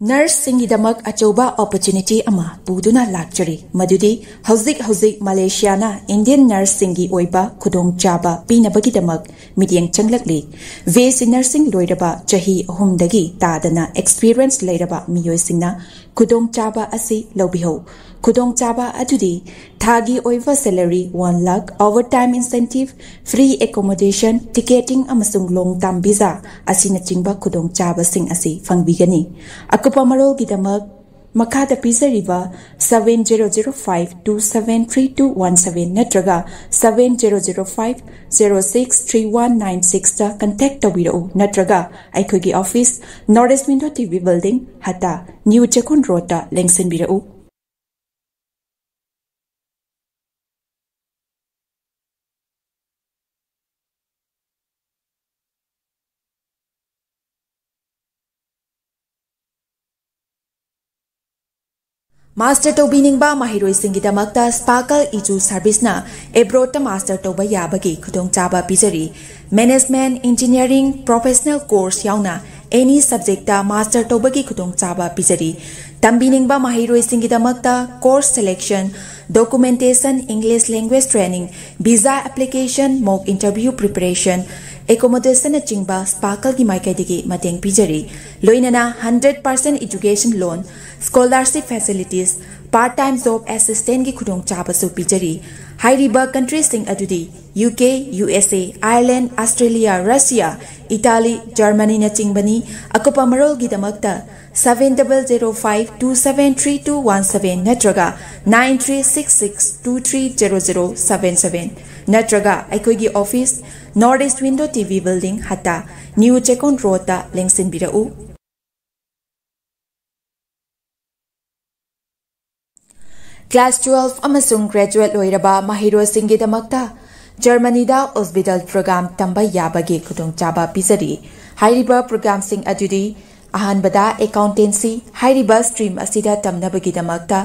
Nurse सिंगिदमक अचौबा opportunity अमा पुदुना लाक्चरी मदुदी हौजिक मलेशियाना Indian nurse सिंगी ओइबा खुदोंग चाबा पीनबगिदमक मिटियंग चंगलकली वेसी nursing लोइरबा चही अहुमदगी तादना एक्सपीरियंस लेरबा मियोइसिंगना खुदोंग चाबा असी लौबिहो खुदोंग चाबा अदुदी थागी ओइबा salary 1 lakh overtime incentive free accommodation ticketing अमसुंग लोंग टर्म वीजा असिना चिंबा खुदोंग चाबा सिंग असी फंगबिगनी अकुपा मरोल गिदमक मखादा पिजरिबा 7005273217 नत्रगा 7005063196 ता कांटेक्ट तौबिरउ नत्रगा आइखोगी office north east window TV building हता न्यू चेकोन रोड ता लेंगसिनबिरउ मास्टर तौबीनिंगबा महिरोइसिंगिदमक्ता स्पार्कल इजू सर्विसना एब्रोड मास्टर तौबा याबगी खुदोंचाबा पिजरी मैनेजमेंट इंजीनियरिंग प्रोफेशनल कोर्स याउना एनी सब्जेक्टा मास्टर तौबगी खुदोंचाबा पिजरी तंबीनिंगबा महिरोइसिंगिदमक्ता course selection documentation English language training visa application mock interview preparation accommodation चिंबा स्पार्कल की माइकैदिगी मतेंग पिजरी लोइनना 100% education loan scholarship facilities part time job assistant की खुदोंग चाबसु पिजरी हाइरिबा कंट्रीज सिंग अदुदी UK USA Ireland Australia Russia Italy Germany न चिंबनी अकुपा मरोल गिदमक्ता 7005273217 नत्रगा 9366230077 नत्रगा अखोगी office north east window TV building हता न्यू चेकोन रोड ता लेंगसिनबिरउ क्लास 12 अमसुंग ग्रेजुएट लोइरबा महिरोसिंगिदमक्ता जर्मनीदा हॉस्पिटल प्रोग्राम तंबा याबगे खुदोंचाबा पिजरी हाइरिबा प्रोग्राम सिंग अदुदी अहानबदा अकाउंटेंसी हाइरिबा स्ट्रीम असिदा तमनबगिदमक्ता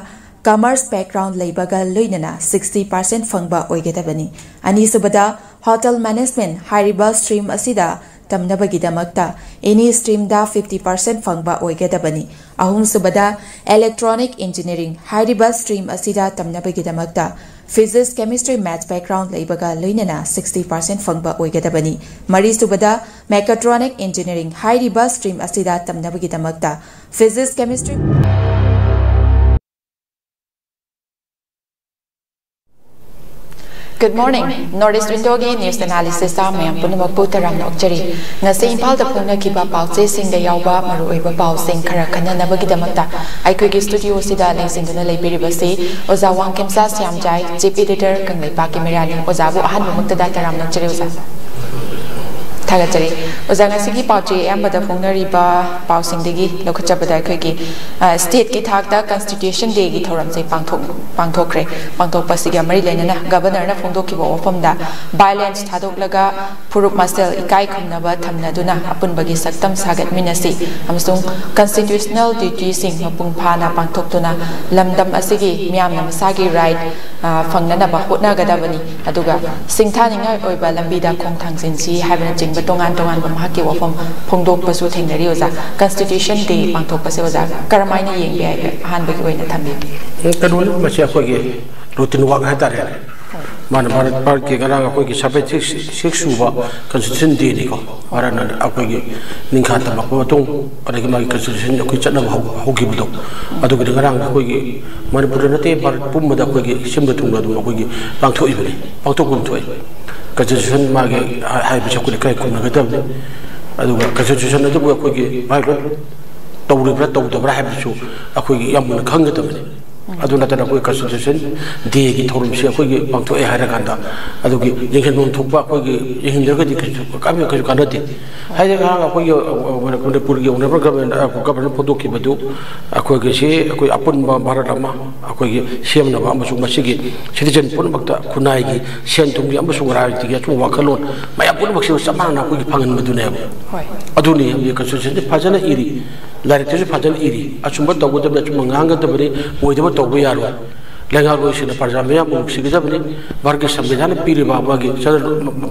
कॉमर्स बैकग्राउंड लेबगा लोइनना 60% फंगबा ओइगेदबनी अनिसुबदा होटल मैनेजमेंट हाइरिबा स्ट्रीम असिदा तमनबगिदमक्ता एनी स्ट्रीम दा 50% फंगबा ओइगेदबनी अहुमसुबदा इलेक्ट्रॉनिक इंजीनियरिंग हाइरिबा स्ट्रीम असिदा तमनबगिदमक्ता फिजिक्स केमिस्ट्री मैथ्स बैकग्राउंड लेबगा लोइनना 60% फंगबा ओइगेदबनी मरीसुबदा मेकाट्रॉनिक इंजीनियरिंग हाइरिबा स्ट्रीम असिदा तमनबगिदमक्ता physics chemistry Good morning. North East Window की न्यूज़ एनालिसिस मैम पुनमकपु तरामना ओक्चरी ngasi Impal da phongnakiba pauche singda yawba maruoiba pausing khara khananabagidamata aikoigi studio sida lengsingduna leibiribasi oza wangkemsa syamjai chief editor kanglaipa kemerani oza bu ahan bumukta da taramna oक्चरी oza थागचरी ओजा ngasi पाउचे एम्बदा फोंगनरिबा पाउसिंगदगी लखचबदा खैगी state की थाकदा constitution day की theorem से पांगथोखरे पांगथोपसिगा मरि लेनना governor ना फोंदोकिबो वफमदा violence थादोकलगा फुरुप muscle इकाई खुमनबा थमनदुना अपुनबगी सक्तम सागत मिनसी अमसुंग constitutional duty सिंग मपुंग फाना पांगथोक्तुना लमदम असिगी मियामना मसागी right फंगननबा होटनागदाबनी अदुगा सिंगथानिंगा ओइबा लंबीदा खोंथांसिनसी हाइबना चिंग तोंगान तोंगान बमहाकी वफम फोंदोकपसु थेंगनरी ओजा constitution day पांगथोकपसे ओजा करमाइना येंगे आइ अहानबगी ओइना थम्बी कनोल मसे अखोगी रूटीन वर्क हातारे मान भारत पार्क के गरा अखोगी 76 सुबा कॉन्स्टिट्यूशन डे निको अरना अखोगी निंखा तमको मतों अरगी मागी कॉन्स्टिट्यूशन अखोई चतना होगिबदो अदुगी गरा अखोगी मणिपुर नते भारत पुमदा अखोगी सिमबा तुंगला दु अखोगी पांगथोइबनी पांगथोकुम थोइ कॉन्स्टिट्यूशन मागे हाई बिचकुल काय कुनगदबने अदुगा कॉन्स्टिट्यूशन अदुबु अखोगी भाइब्रा तौरिब्रा तौदब्रा हाइबसु अखोगी यामना खंगदबने अदुना तना कोई कॉन्स्टिट्यूशन डे की थोरम से अखोगी पांगथोए हारगांदा अदुगी यंगन नोन थोकबा अखोगी यंगदरगदि काबि कजु कानदि हाइगा अखोगी मणिपुर की ओनर गवर्नर फोदोकी बदु अखोगी से अखोई अपन भारत अमा अखोगी सेमनबा अमसु मसिगी सिटीजन पुनमक्ता खुनाइगी सेंतुंगी अमसु राजनीतिगी अचु वाखलोन मया पुनमक्से समाना अखोगी फंगन मदुने होय अदुनी ये constitution फजन eri लाइरेक्टरसे फजन eri अचुंबा तौगदब अचुंबा ngangadabari oidaba tawba yaro lenga lo sina parja me am si gida bani barke samvidhan piri baba gi chal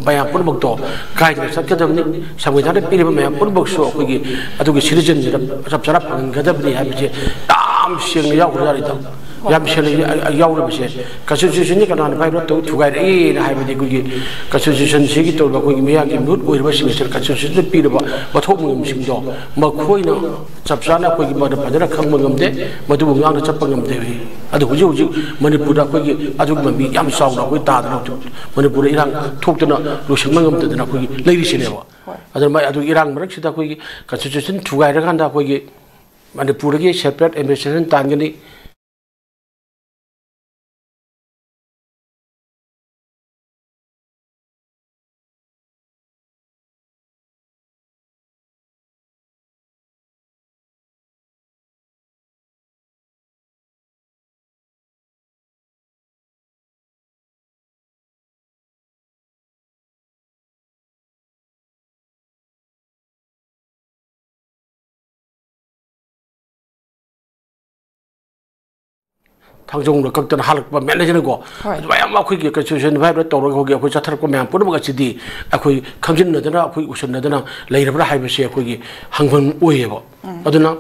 baya pun bok to kai de sak gida bani samvidhan piri me am pun bok so ko gi adu gi citizen jira sab sarap gida bani ha bi tam sing ya ko jari ta yam shele yaw le bise constitution ni kana bai ro to thugai re na hai bi gi constitution si gi to ba ko gi me ya gi mut oi ba sing constitution piri ba ba thok ngum sing do ma khoi na chap sana ko gi ma da phajara khang ngam de madu ngang na chap ngam de wi adu huji huji manipura ko gi adu ma mi yam saw na ko ta da no manipura irang thok de na lo sing ngam de na ko gi leiri sine ba adu mai adu irang marak sida ko gi constitution thugai ra kan da ko gi manipura gi separate administration tan gi ni thangjong lo kaktan halak ba mele jene go bayam ma khoi ge constitution vai ro tawro go ge khoi chathar ko myam pun ba chidi akhoi khamjin na dana akhoi usun na dana leira bra haiba se akhoi ge hangban oye ba aduna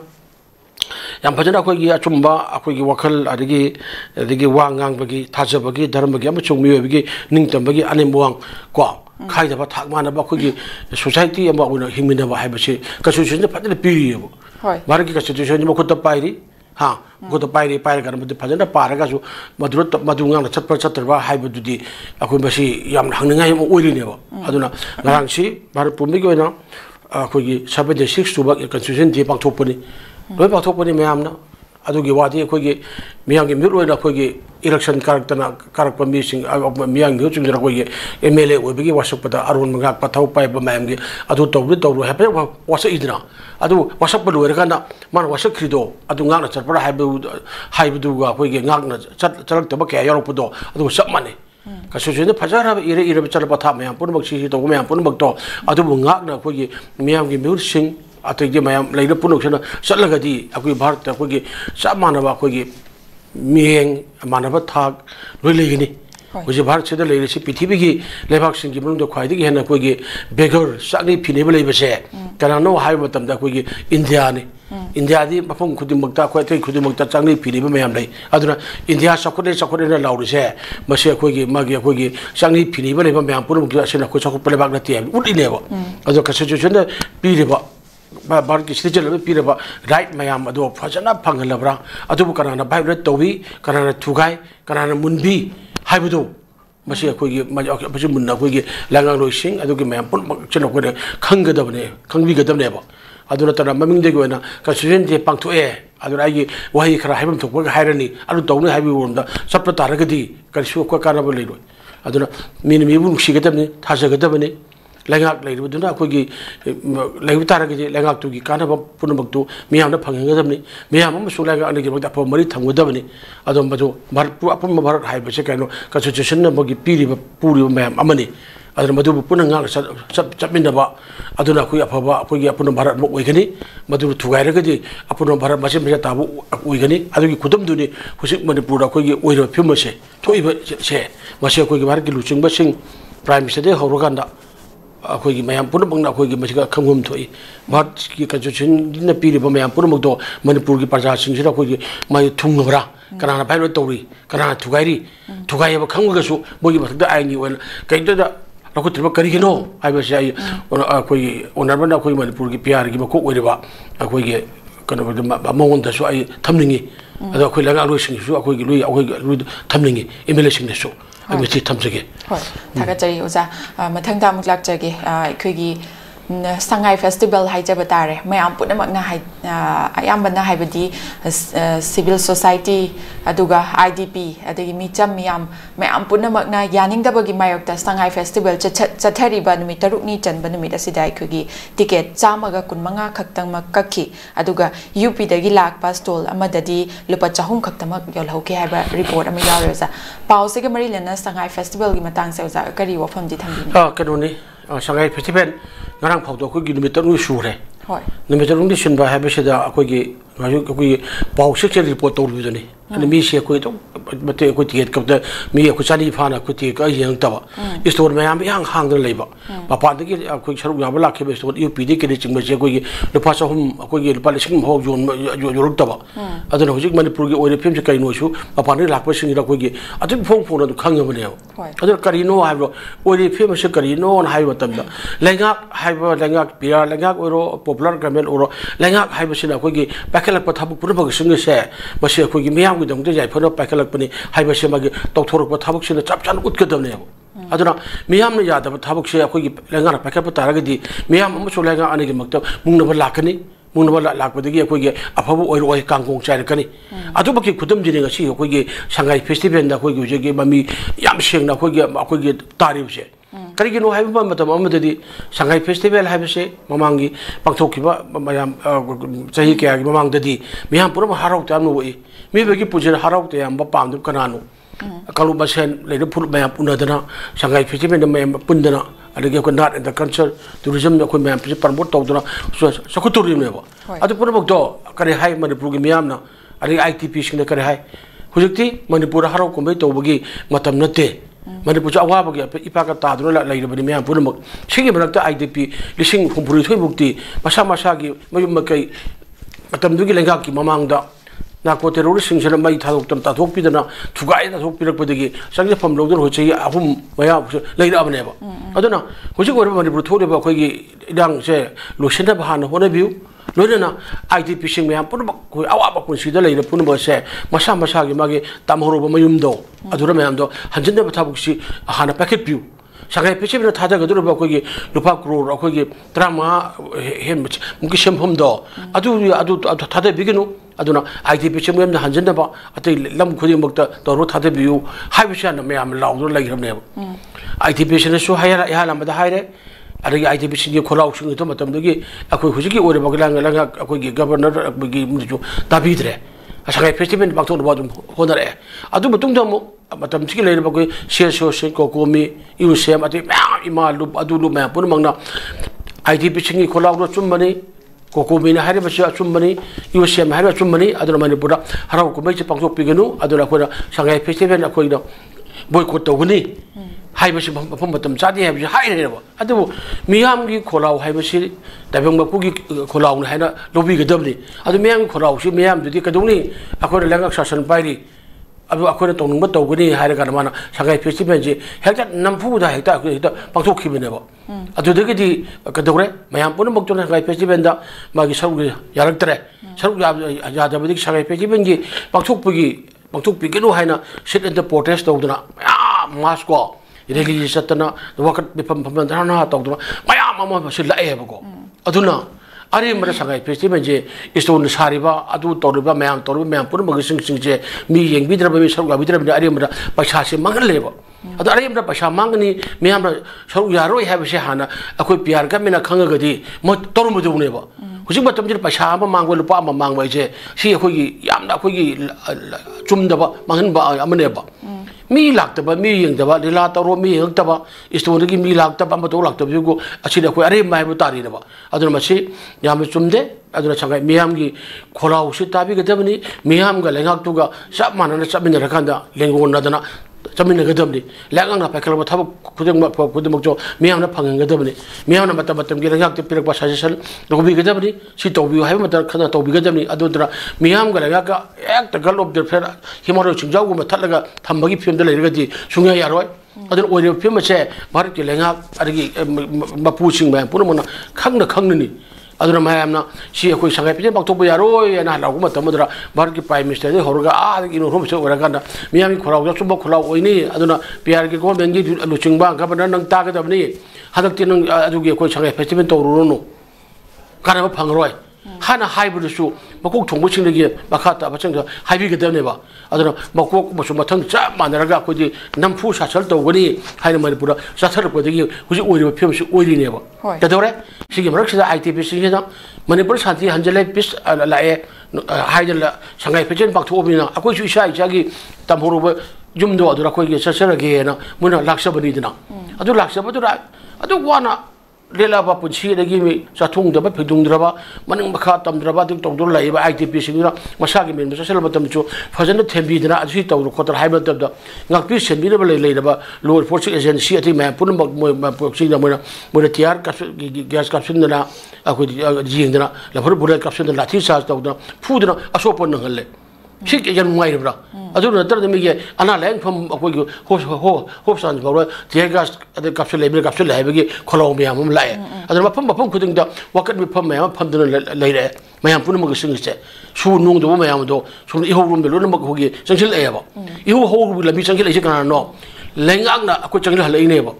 yam phajana akhoi ge achumba akhoi ge wakhal adigi wa ngang ba gi thaja ba gi dharma gi am chungmi ba gi ningtam ba gi anem buang ko khai da ba thak ma na ba akhoi ge society am ba una hingmina ba haiba se constitution phajana piri ba mar gi constitution mo khota pairi ha go to pairi kan madu phajana paraga su madunga na chatpa hai bududi akoi basi yam hangngai mo oili ne ba aduna ngarang si bharat pumbi go na akoi gi 76 tu ba constitution di pang thopani loi pang thopani mayam na adu gi wadi akoi gi miyang gi miroi na akoi gi election karak mi sing miyang gi chung akoi gi MLA obi gi wasap da arun manga pathau pai ba mayam gi adu tawru ha pa wasa idna adu wasap lu era kana man wasak krido adu ngak na charpara haibu ga koi ge ngak na chalak ta ba kya yorok pudo adu sap mane ka sujene phajara ire chal pa tha mayam pun bak si to mayam pun bak to adu ngak na koi ge miyam gi mur sing atu ge mayam leina punok sena salaga di akoi bharat ta koi ge sap mana ba koi ge mieng mana ba thak loi le gini Uji Bharat Sida Lay si Pithibi gi lebak sing gi mulung khwai di hena koi gi beggar sakni phine ba lei ba se kana no hai matam da koi gi India ni India di mafum khudi makta khoi thai khudi makta changni phine ba mayam lai aduna India sakone na lauri se mase koi gi magi koi gi changni phine ba lei ba mayam puru gi asena koi sakop lebak na ti udi ne ba adu ka situation da pi re ba Bharat ki citizen pi re ba right mayam adu phajana phangal bra adu kana na bai ret towi kana na thugai kana na munbi haibudu masi akhoi gi masi munna akhoi gi langang loi sing adu gi mayam pun cheno ko de khanggadabne khangbi gadabne ba aduna tara maming de goina constitution je pangtho e aduna ai gi wahi khara haibam thok ba hairani adu tawne haibi wonda sapta taragadi kalsu ko kana ba leiro aduna min mi bu sigadabne thasagadabne lengak leiro duna akhoi gi leiro taragadi lengak tu gi kana ba punabak tu miyam na phanggadabne miyam am su lengak ani gi ba pa mari thangudabne adom baju bharat apum bharat haiba se kano constitution na bogi piri ba puri mayam amani aduna madu puna ngal chapminda ba aduna khoi afaba khoi gi apun bharat mo oigani madu thugai ra gi apun bharat masim se tabu oigani adu gi khudam duni husik manipur khoi gi oiro phim se thoi ba se mase khoi gi bharat gi luching ba sing prime minister de horoganda akhoi gi mayam pun bangna akhoi gi masiga khangum thoi bharat ki constitution na piri ba mayam pun mo do manipur gi praja sing sira khoi gi mai thungbra kana bai ro tori kana thugai ba khangga su bogi ba da ai ni wen kai da rakut ba kari gino ai ba sai akhoi onar ba akhoi manipur gi pr gi ba ko oi ba akhoi gi kana ba mawon da su ai thamningi ado akhoi langa ro sing su akhoi gi lui thamningi MLA sing da su ai mi thi thamjage hoi thaga chari oza mathang da muk lak chage akhoi gi Sangai Festival hai jaba tare mayam punamak na hai ayam bana hai badi civil society aduga IDP adagi micham mayam punamak na yaning da bagi mayok ta Sangai Festival chathari ba numi taruk ni chan ba numi da sidai khugi ticket chamaga kunmanga khaktang mak kakhi aduga UP dagi lak pa stall amadadi lupa chahum khaktamak yolhauke hai ba report ama yawre sa pause ge mari lena Sangai Festival gi matang se uza kari wafam di thambi kanoni Sangai Festival ngarang phau to ko gi numit taru shure numit taru ni shin ba ha be se da ko gi कोई पाउसिक से report तौरनी मीसे कोई तो मते कोई ticket कब मी कोई चाली फाना कोई टिकेट यंग तब स्टोर में हम हांग लेबा पापा दगी कोई सरुक याब लाखे स्टोर यूपीडी के चिंग बसे कोई लुपा सहम कोई लुपा लिसिंग हो जोन जोरुक तब अदन हुजिक मणिपुर की ओरे फिल्म से कइनोसु पापा ने लाख सिंग रा कोई अदन फोन फोन अदु खंगबने अदन करिनो हाइबो ओरे फिल्म से करिनो हाइबो तब लेंगा हाइबो लेंगा पिया लेंगा ओरो पॉपुलर गवर्नमेंट ओरो लेंगा हाइबो सिना कोई पैकेलक पथाबु पुरबग सिंग से बसे कोई मियाम गुदंग जायफोर पैकेलकपनी हाइबसे मागे तौथोरक थाबकसिना चप चान उतगदबने अदुना मियाम ने यादब थाबकसे अखोगी लेंगा पैकेल तारगदी मियाम अमसो लेंगा अनेगी मक्त मुंगनब लाकनी मुंगनब लाकपदगी अखोगी अफबु ओइरो ओइ कांगोंग चाइरकनी अदुबकी खुदम जिने ngasi अखोगी संगाई फेस्टिवल दा अखोगी जेगे ममी याम सेंगना अखोगी तारिबसे करिगिनो हाइबा मतम अमददी संगाई फेस्टिवल हाइबसे ममांगी पांथोखिबा मयाम सही के आगे ममांगददी मियाम पुरम हाराउते आम नोई मीबगी पुजन हाराउते आम पामदु कनानो कलु बसेन लेनो फुल मयाम पुनदना संगाई फेस्टिवल मयाम पुंदना अदगी को not in the culture tourism को मयाम प्रमोट तौदना सकुतुरिनेबो अदु पुरबकदो करे हाइ मणिपुर की मियामना अदगी आईटीपी सिंग करे हाइ हुजिकती मणिपुर हाराउ कुंबै तौबगी मतम नते मणिपुर अवाबगी इपाका तादुना लैरबनि मियाम पुरमक सिंगी मनकता आईटीपी लिसिंग हुंपुरि थोइ मुक्ति मसा मसागी मयुम मकै मतमदुगी लेंगा की ममांगदा नाको टेरोरिस्ट मई थादोक्तम ताथोक्पीदना थुगाई ताथोक्पीरकपदगी संगफम लौदर होचै अहुम मया लैरबनेबा अदुना हुजिक ओर मणिपुर थोरेबा अखोगी इदांग से लोसिना बहाना होनबिउ लोइना आईटीपी सिंग मयाम पुनबक कोई अवाबा पुनसिदा लैर पुनबा से मसा मसागी मागे तामहरोबा मयुमदो अदुरा मयामदो हंजनदे थाबुकसी हाना पैकेट पिउ संगाई फेस्टिवल थादगदुरबा अखोगी लुपा करोड़ अखोगी 35 हेन मुकी सेमफमदो अदु थादबिगनु अदुना आईटीपी सिंग हंजनदबा अतै लम खुदिमकता तौरो थादबिउ हाइबसेना मयाम लाउदो लैरबनेब आईटीपी सिनसु हायरा यालामदा हायरे अदगी आईटीपी सिंग खोलाउ सिंग तो मतमदगी अखोई हुजिकी ओरे बगलांग लंगा अखोगी गवर्नर अखोगी मुजु ताबीद्रे संगाई फेस्टिवल पांथोनबा दुम होनरे अदु मतुंगदा मु मतम सिकी लेरबा कोई सेसो से कोकोमी यूसेम अति इमा लुप अदु लुप मै पुनमंगना आईटीपी सिंग खोलाउ चुम्बनी कोकोमी ने हारे बसे चुम्बनी यूसेम हारे चुम्बनी अदु मणिपुर हराउ कुमै से पांथोपिगनु अदु अखोना संगाई फेस्टिवल अखोइना बोयकॉट तौगनी हाइबसे मफम मतम चादी हाइबसे हाइरेबा अदु मियामगी खोलाउ हाइबसे दाबंग मकुगी खोलाउ हाइना लोबिगदबनी अदु मियाम खोलाउ सि मियाम दुदि कदुनी अखोना लेंगा शासन पाइरी अब अखोना तौनुंग तौगनी हाइरा का माना संगाई फेस्टिवल जे हेक्टा नमफुदा हेक्टा पांथोखिबनेबा अदुदगदी कदौरे मयाम पुनमक तोना संगाई फेस्टिवल दा मागी सरुग यारक्तरे सरुग यादबदी संगाई फेस्टिवल जी पांथोकपिगनु हाइना सिट इन द प्रोटेस्ट तौदना मास को रैली चतना वकट बिफम फमना तौदना मयाम अमा से लाएबको अदुना अरे मर संगाई फेस्टिवल जे स्टोन सारिबा अदु तौरिबा मयाम तौरिबा मयाम पुनमग सिंग जे मी येंगबिद्रबा मी सरुग बिद्रबा अरे मर पैसा से मंगलेबा अदु अरे मर पैसा मांगनी मयाम सरुग यारोय हाबसे हाना अखोय पियार गमेना खंगगदी म तौरमदुनेबा हुजिक मतम पैसा मांगो लुपा मांगबा जे सी अखोगी यामना अखोगी चुमदबा मांगनबा अमनेबा मी लाक्तबा मी यंगदबा लीला तौरो मी यंगतबा स्टोरगी मी लाक्तबा मतो लाक्तबगो असिदा अखोय अरे माइबो तारिनबा अदुना मसी याम चुमदे अदुना संगाई मियामगी खोलाउ सि ताबिगदबनी मियामगा लेंगाक्तुगा सब मानना चबिनरखांदा लेंगोनदना चमिनगदबनी लेंगांना पैकलबा थाब खुदमक मियामना फंगगदबनी मियामना मतम गे लेंगाक्ते पिरकबा सजेशन लोबिगदबनी सि तौबियो हाइबा मत खना तौबिगदबनी अदुदरा मियामगा लेंगाका एक गल ऑफ द फेर हिमरो चिंजाउगु मथलगा थंबगी फिल्म लेरगदी सुंगा यारोय अदुन ओरे फिल्म से भारत के लेंगा अदगी मपुसिंग मै पुनमना खंगनी अदुना मयामना सि अखोई संगाई फेस्टिवल पांथोकबा यारोय ना लाउगु मतमदरा भारत के प्राइम मिनिस्टर दे होरगा आदगी नो रोम से ओरगाना मियामी खोराउ सुबा खोलाउ ओइनी अदुना पीआर के गवर्नमेंट की लुचिंगबा गवर्नर नंग तागदबनी हदकति नंग अदुगी अखोई संगाई फेस्टिवल तौरुनो कानबा फंगरोय हाना हाइबदसु मकोक थोंबसिंगदगी मखा ताबचंग हाइबिगदबनेबा अदुना मकोक मसु मथंग चा मानरगा अखोई नमफु सासल तौगनी हाइना मणिपुर साथरपदगी हुजि ओइरिबा फिल्मसु ओइरिनेबा तदोरे सिगी मरकसिदा आईटीपी सिंगना मणिपुर शांति हंजले पीस लाए हाइदला संगाई फेस्टिवल पांथोबिना अखोइसु इसा इसागी तमहोरुबा जुमदो अदुरा अखोइगे ससरगेना मुना लाक्सबनीदना अदु लाक्सबदुरा अदु वाना lela punsi lagi mi satung dapat pedung draba maning makha tam draba tu tong dor lai ba ITP singura masagi min social batam chu fajana thembi dina aji taw khotar haiba tab da ngak pi sen bi ba lai ba law enforcement agency ati ma pun ma proxy da mo tiar ka gas caption na aku jing dina la phur bura caption na thi sa taw da fu dina asopon nang le sik yan ngai bra adu na tar de mi ge ana lang pham akoi ho san ba tiar gas caption lai ba ge kholo mi am lai adu ma pham khuding da wakat mi pham ma pham dina lai re mayam pun ma sing se su nung do mayam do su I ho rum de lo na ma ko ge sangsil e ba I ho la mi sangsil e se kana no lengak na akoi changil halai ne ba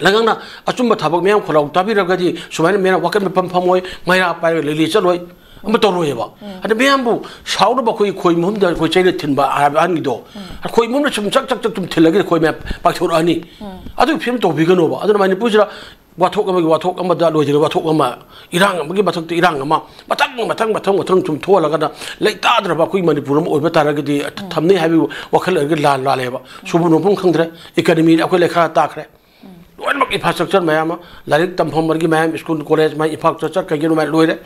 langang na achumba thabak mayam kholo tabi ra ga di sumaina mena wakat mi pham moi maira pa le li chaloi am to roi ba ada mayam bu shaw ba khoi mum da khoi chai thin ba an gi do khoi mum na chum chak chum thilagi khoi ma pa thor ani adu phim to bi gano ba adu mani pujra wathok ama da loi jira wathok ama irang amagi bathok ti irang ama matang chum thola ga da lei ta dra ba khoi manipur ma oi ba tar ga di thamni habi wakhal ga la le ba subu no pung khangdre academy akhoi lekha ta khre wan mak infrastructure mayama larik tam phom margi mayam school college mai infrastructure ka genu mai loire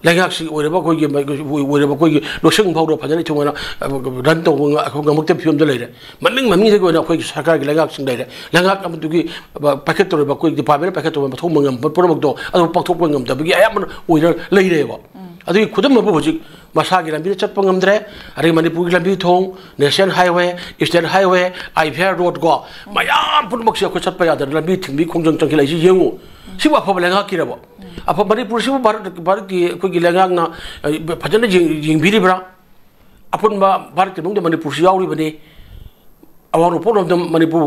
lengak si oi ba khoi gi losing phau do phajani thungana ran to nga akho ngamuk te phiom de leire maming se ko na khoi sarkar gi lengak sing leire lengak am tu gi packet to ba khoi department packet to ba thong mangam promak do adu pakthok ngam da gi ayam oi leire ba adu khudam ma bu ji masa gi lambi chat pangam dre ari manipur gi lambi thong national highway state highway IPR road go mayam pun mak se ko chat pa ya da lambi thingbi khongjang chang ki lai ji yengu siwa pha lengak ki ra ba apa manipur siwa bharat ki ko gi lengak na phajana jing biri bra apun ba bharat ki mung manipur si yauri bani awang ro dam manipur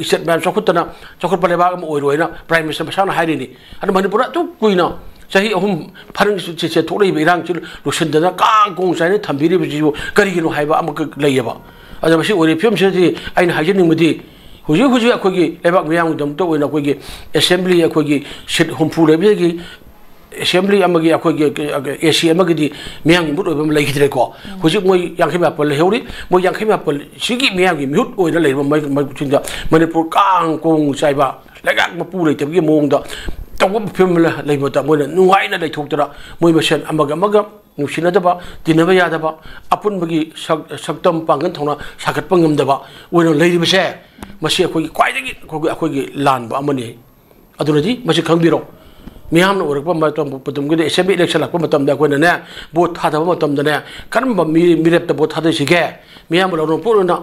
state man chokutana chokut pale ba oi roi na prime minister ba sana hairi ni adu manipur tu kuina sahi ahum pharang che thorei birang chil lusin da kang kong sai ne thambiri bi ji kari gi no haiba amuk leiba adu masi ori film se ji aina hajin mudi huji akogi lebak miyang dam to oina akogi assembly akogi sit humpu lebi gi assembly amagi akogi AC amagi di miyang mut obam lai gidre ko huji moi yangkhima pal heuri moi yangkhima pal sigi miyang gi mut oina lei mai chinda manipur kang kong sai ba legak ma pu lei te gi mong da tawam film la lei mota moi nuai na lei thok tara moi masen amaga nusina da ba dinaba ya da ba apun bagi saktam pangan thona sakat pangam da ba oina lei ri se masi akhoi kwai gi lan ba amani aduradi masi khangbiro miyam na orak pa matam patum gi assembly election lakpa matam da koina ne vote tha da matam da ne karam ba mi rep ta vote tha da sige miyam lo ro pu na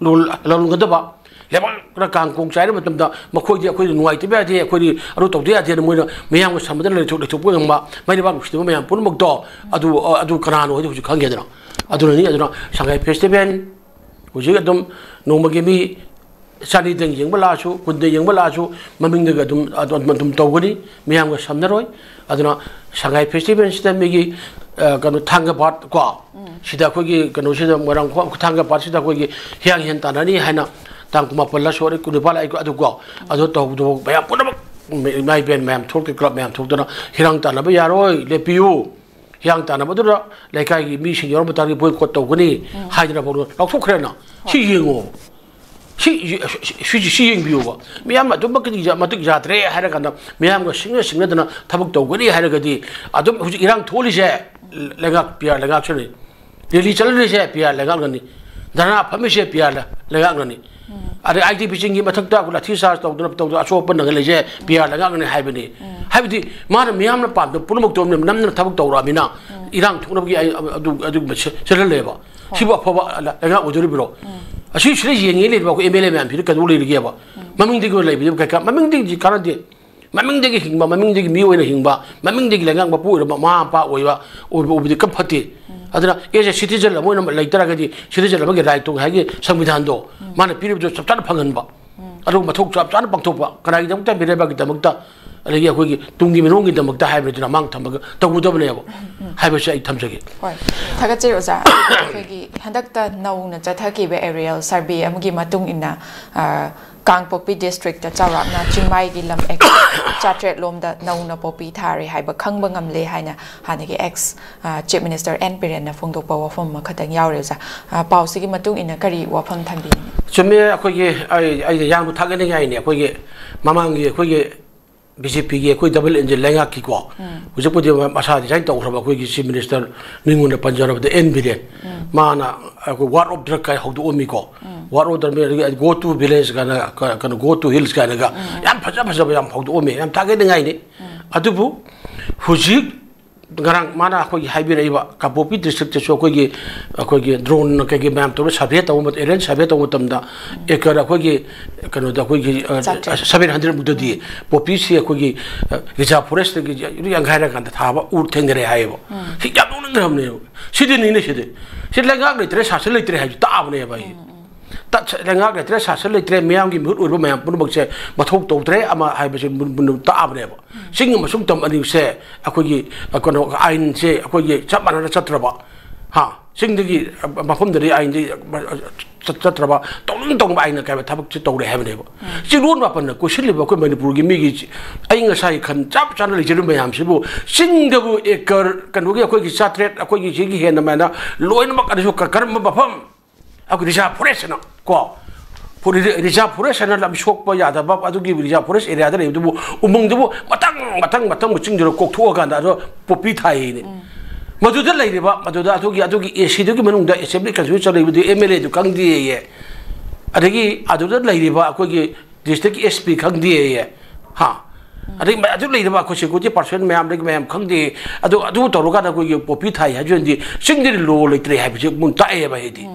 lo ga da ba lebang ra kang kong chai na matam da makhoi di akhoi nuai ti ba di akhoi di aru tok dia di mo miyam ko samda le thok thok pu ma mai ba ku sti miyam pun mok do adu kana no hu khang ge da adurani sangai festival huji adum nongmagi mi sani deng yeng bala chu kunde yeng bala chu maming de adum tawgani miyam ga samnaroi aduna sangai festival sida megi kanu thanga bat ko sida ko gi kanu sida morang ko thanga bat sida ko gi hyang hen tanani haina tang kuma palla sore ku bala ko adu ko adu to bayam puna mai ben mam thok ke club mam thok dana hirang ta na ba yaroi le piu yang ta na ba dura le kai gi mi sing yor ba ta gi boy ko to gani haijra bo lok thok khre na si yengo si yeng biu ba miyam ma dum ba ki ja ma tik ja tre ha ra kan miyam ga sing dana thabuk to gani ha ra ga di adum hu irang tholi je legak pia legak chani deli chal re je pia legak gani dana phami je pia legak gani are ITP sing gi mathak ta ku la thi sa to aso pan na le je pia legak gani hai bani haibdi mar miyam na pam to punmuk to nam na thabuk to ra mina irang thuna gi adu chal le ba siba phawa legak ojori bro ashi shri yengi le ba ko MLA man phir ka duli ge ba maming de go le bi ka maming de ji kana de maming de gi hingba maming de gi mi oina hingba maming de gi lengang ba pu ba ma pa oi ba o bi ka phati adra as a citizen la moina lai tara ga di citizen la gi right to ha gi samvidhan do mana pir do chap chan phangan ba adu mathok chap chan pangthok ba kana gi dam ta bi re ba gi dam ta अलग अखोगी तुंगी मिनोंगी दमकता हाइब्रिडना मांग थमग तगुदबनेबो हाइबसे आई थमजगे होय थागचे ओजा अखोगी हंदकता नौना चथकीबे aerial survey अमगी मतुंग इना Kangpokpi district चावराना चिंगमाई गी lump x चाट्रेट लोमदा नौना पोपी थारे हाइबा खंगबा ngamle हाइना हानेगी ex chief minister N Biren ना फोंगदोपा वफम मखतंग यावरेजा पाउसिगी मतुंग इना करी वफम थंबी चुमे अखोगी आई यांग थागने गाइने अखोगी ममांगी अखोगी BJP की कोई डबल इंजन लेंगा की को उसे पुदे मसा डिजाइन तो खरबा कोई चीफ मिनिस्टर मिंगुन पंजाब द एन बिलियन माना को वार ऑफ ड्रग का हौद ओमी को वार ऑफ ड्रग में गो टू विलेज का गो टू हिल्स का याम फजा फजा याम हौद ओमी याम तागे दंगाई ने अदुबु हुजिक garang mana akoi haibi reiba kapopi district so akoi gi drone ke gi ma'am to sabe to mat eren sabe to tamda ekar akoi gi kanu da akoi gi 700 mudda di popi si akoi gi reserve forest gi yang ghaira kan tha ba ur thengre haibo si ya no ngram ne sidi ni ne sidi lenga le tre sa se le tre hai ta abne ba ta lenga le tre sa se le tre meyam gi mut ur meyam pun bak se mathok to tre ama hai ba se bun ta abne ba sing ma sum tam ani se akoi gi kono ain se akoi gi chap mana chatraba ha sing gi mafum de ain ji chatraba tong tong ba ain ka ba thabak chi to re ha ne ba si ruon ba pan ko sil ba ko manipur gi mi gi ai nga sai khan chap chan le jiru meyam se bu sing de bu ekar kan gi akoi gi chatret akoi gi ji gi hen na ma na loin ma ka so ka kar ma ba pham akoi ri ja fresh na ko puri reserve forest na lam shok pa yada ba adu gi reserve forest area da du umung du matang ching jero kok thu ga da do popi thai ni madu da lai ba madu da adu gi ac du gi manung da assembly kan su chalai bu mla du kang di ye adagi adu da lai ba ko gi district sp kang di ye ha adagi adu lai ba ko security person mayam leg mayam kang di adu to ro ga da ko gi popi thai ha jon di sing di lo le tre ha bi mun ta e ba he di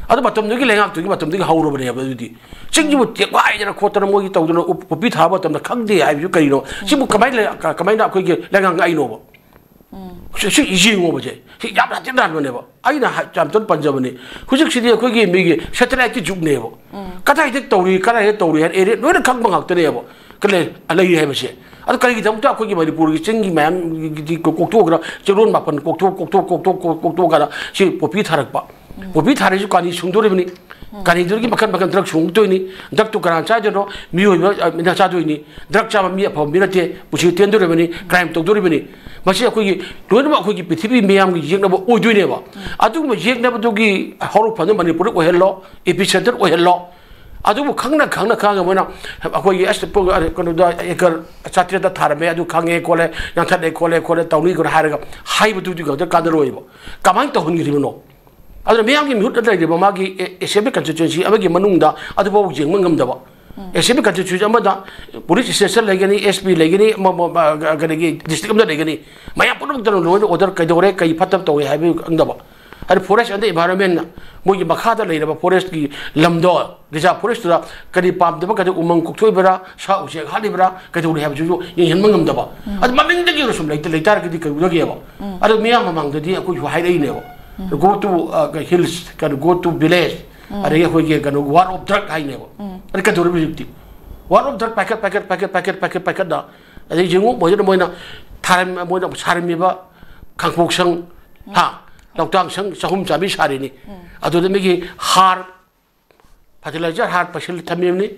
अदु मतम दुगी लेंगाक दुगी मतम दुगी हाउरो बने बदुदी चिंगजु तेक्वाइ जना खोतर मोगी तौदन उपपि थाबा तम खंगदे आइबु करिनो सिबु कमाइ ना कोई लेंगाक आइनो बो सि इजिंगो बजे सि याब रातिन दान बने बो आइना चामतन पंजाबने हुजिक सिदि कोई मिगी सैटेलाइट की जुगने बो कथाइ तक तौरी हन एरे लोइन खंग बंगाक्तने बो कले अलई है बसे अदु करिगी तमता कोई मणिपुर की चिंगी मैम की कोक्तोगरा चिरोन मापन कोक्तो गरा सि पोपी थारकपा पोपी थारे जो कानी सुंदोरिबनी कानी दुरगी मखन ड्रग सुंगतोइनी ड्रग तो करा चाजनो मियोइबा मिना चादोइनी ड्रग चाबा मी अफम मिरते पुछि तेंदोरिबनी क्राइम तौदोरिबनी मसी अखोगी लोइनबा अखोगी पृथ्वी मियाम की जेकनबो ओइदोइनेबा अदुगु जेकनबदुगी हरु फन मणिपुर ओहेल्लो एपिसेंटर ओहेल्लो अदुगु खंगना मोना अखोगी एस कनो दा एकर छात्र दा थारमे अदु खंगे कोले यांथदे कोले तौनी को हारगा हाइबदुदि गद कादरोइबो कमाइ तहनगिरिबनो अदर मेयाम की म्यूट अदर मागी एसेबी कंस्टिट्यूएंसी अबगी मनुंगदा अदुबो जेंग मंगमदबा एसेबी कंस्टिट्यूएंसी अमदा पुलिस स्टेशन लेगनी एसपी लेगनी गनेगी डिस्ट्रिक्ट अमदा लेगनी मया पुनुक दन लोइन ऑर्डर कदोरे कई फतब तोय हाबी अंगदबा अरे फॉरेस्ट अंदर एनवायरनमेंट मोगी मखादा लेरबा फॉरेस्ट की लमदो रिजर्व फॉरेस्ट दा कदी पामदबा कदी उमंग कुथोइबरा सा उसे हालिबरा कदोरे हाबजु यहन मंगमदबा अद ममिंगदगी रसुम लेतार कदी कदुगेबा अद मेयाम ममंगददी अकु हाइरैनेबा go to hills can go to village are ye hoye can war of drug hai ne are ka dor bi war of drug packet da are jingu bojo moina tharam moina sarmi ba khangpok sang ha loktang sang sahum chabi sari ni adu de mi har fertilizer har pasil thamim ni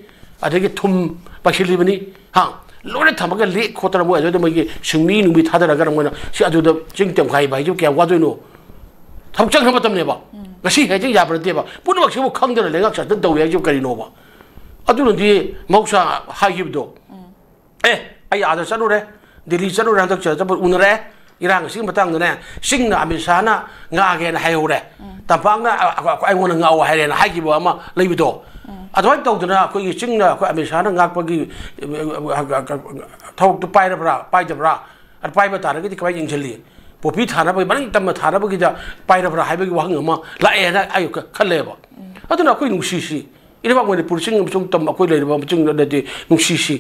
are ge thum pasil ni ha lone thamaga le khotar mo adu de mi singmi numi thadara gar moina si adu de jingtem khai bai ju kya wa do no ꯊꯕꯛ ꯆꯪꯈ꯭ꯔ ꯃꯇꯝꯅꯦꯕ ꯉꯁꯤ ꯍꯦꯛꯇ ꯌꯥꯕ ꯅꯠꯇꯦꯕ ꯄꯨꯝꯅꯃꯛꯁꯤꯕꯨ ꯈꯪꯗꯅ ꯂꯩꯉꯥꯛ ꯆꯠꯇꯅ ꯇꯧꯋꯦ ꯍꯥꯏꯁꯤꯕꯨ ꯀꯔꯤꯅꯣꯕ ꯑꯗꯨꯅꯗꯤ ꯃꯍꯧꯁꯥ ꯍꯥꯏꯈꯤꯕꯗꯣ ꯑꯩ ꯑꯥꯗ ꯆꯠꯂꯨꯔꯦ ꯗꯤꯜꯂꯤ ꯆꯠꯂꯨꯔꯦ ꯍꯟꯗꯛ ꯆꯠꯄ ꯎꯅꯔꯦ ꯏꯔꯥꯡ ꯑꯁꯤꯒꯤ ꯃꯇꯥꯡꯗꯅꯦ ꯁꯤꯡꯅ ꯑꯃꯤꯠ ꯁꯥꯍꯅ ꯉꯥꯛꯑꯒꯦꯅ ꯍꯥꯏꯍꯧꯔꯦ ꯇꯝꯄꯥꯛꯅ ꯑꯩꯉꯣꯟꯗ ꯉꯥꯛꯑꯣ ꯍꯥꯏꯔꯦꯅ ꯍꯥꯏꯈꯤꯕ ꯑꯃ ꯂꯩꯕꯗꯣ ꯑꯗꯨꯃꯥꯏꯅ ꯇꯧꯗꯅ ꯑꯩꯈꯣꯏꯒꯤ ꯆꯤꯡꯅ ꯑꯩꯈꯣꯏ ꯑꯃꯤꯠ ꯁꯥꯍꯅ ꯉꯥꯛꯄꯒꯤ ꯊꯕꯛꯇꯨ ꯄꯥꯏꯔꯕ꯭ꯔꯥ ꯄꯥꯏꯗꯕ꯭ꯔꯥ ꯑꯗꯨ ꯄꯥꯏꯕ ꯇꯥꯔꯒꯗꯤ ꯀꯃꯥꯏꯅ ꯌꯦꯡꯁꯤꯜꯂꯤ पोपी थानबगी मनिंग तम थानबगी दा पाइरबरा हाइबगी वाहंग अमा लाएना आयु खल्लेबा अदुना कोइ नुसीसी इरेबाक मोनि पुरसिंग मुसुंग तम अकोइ लेरबा मुसुंग नदि नुसीसी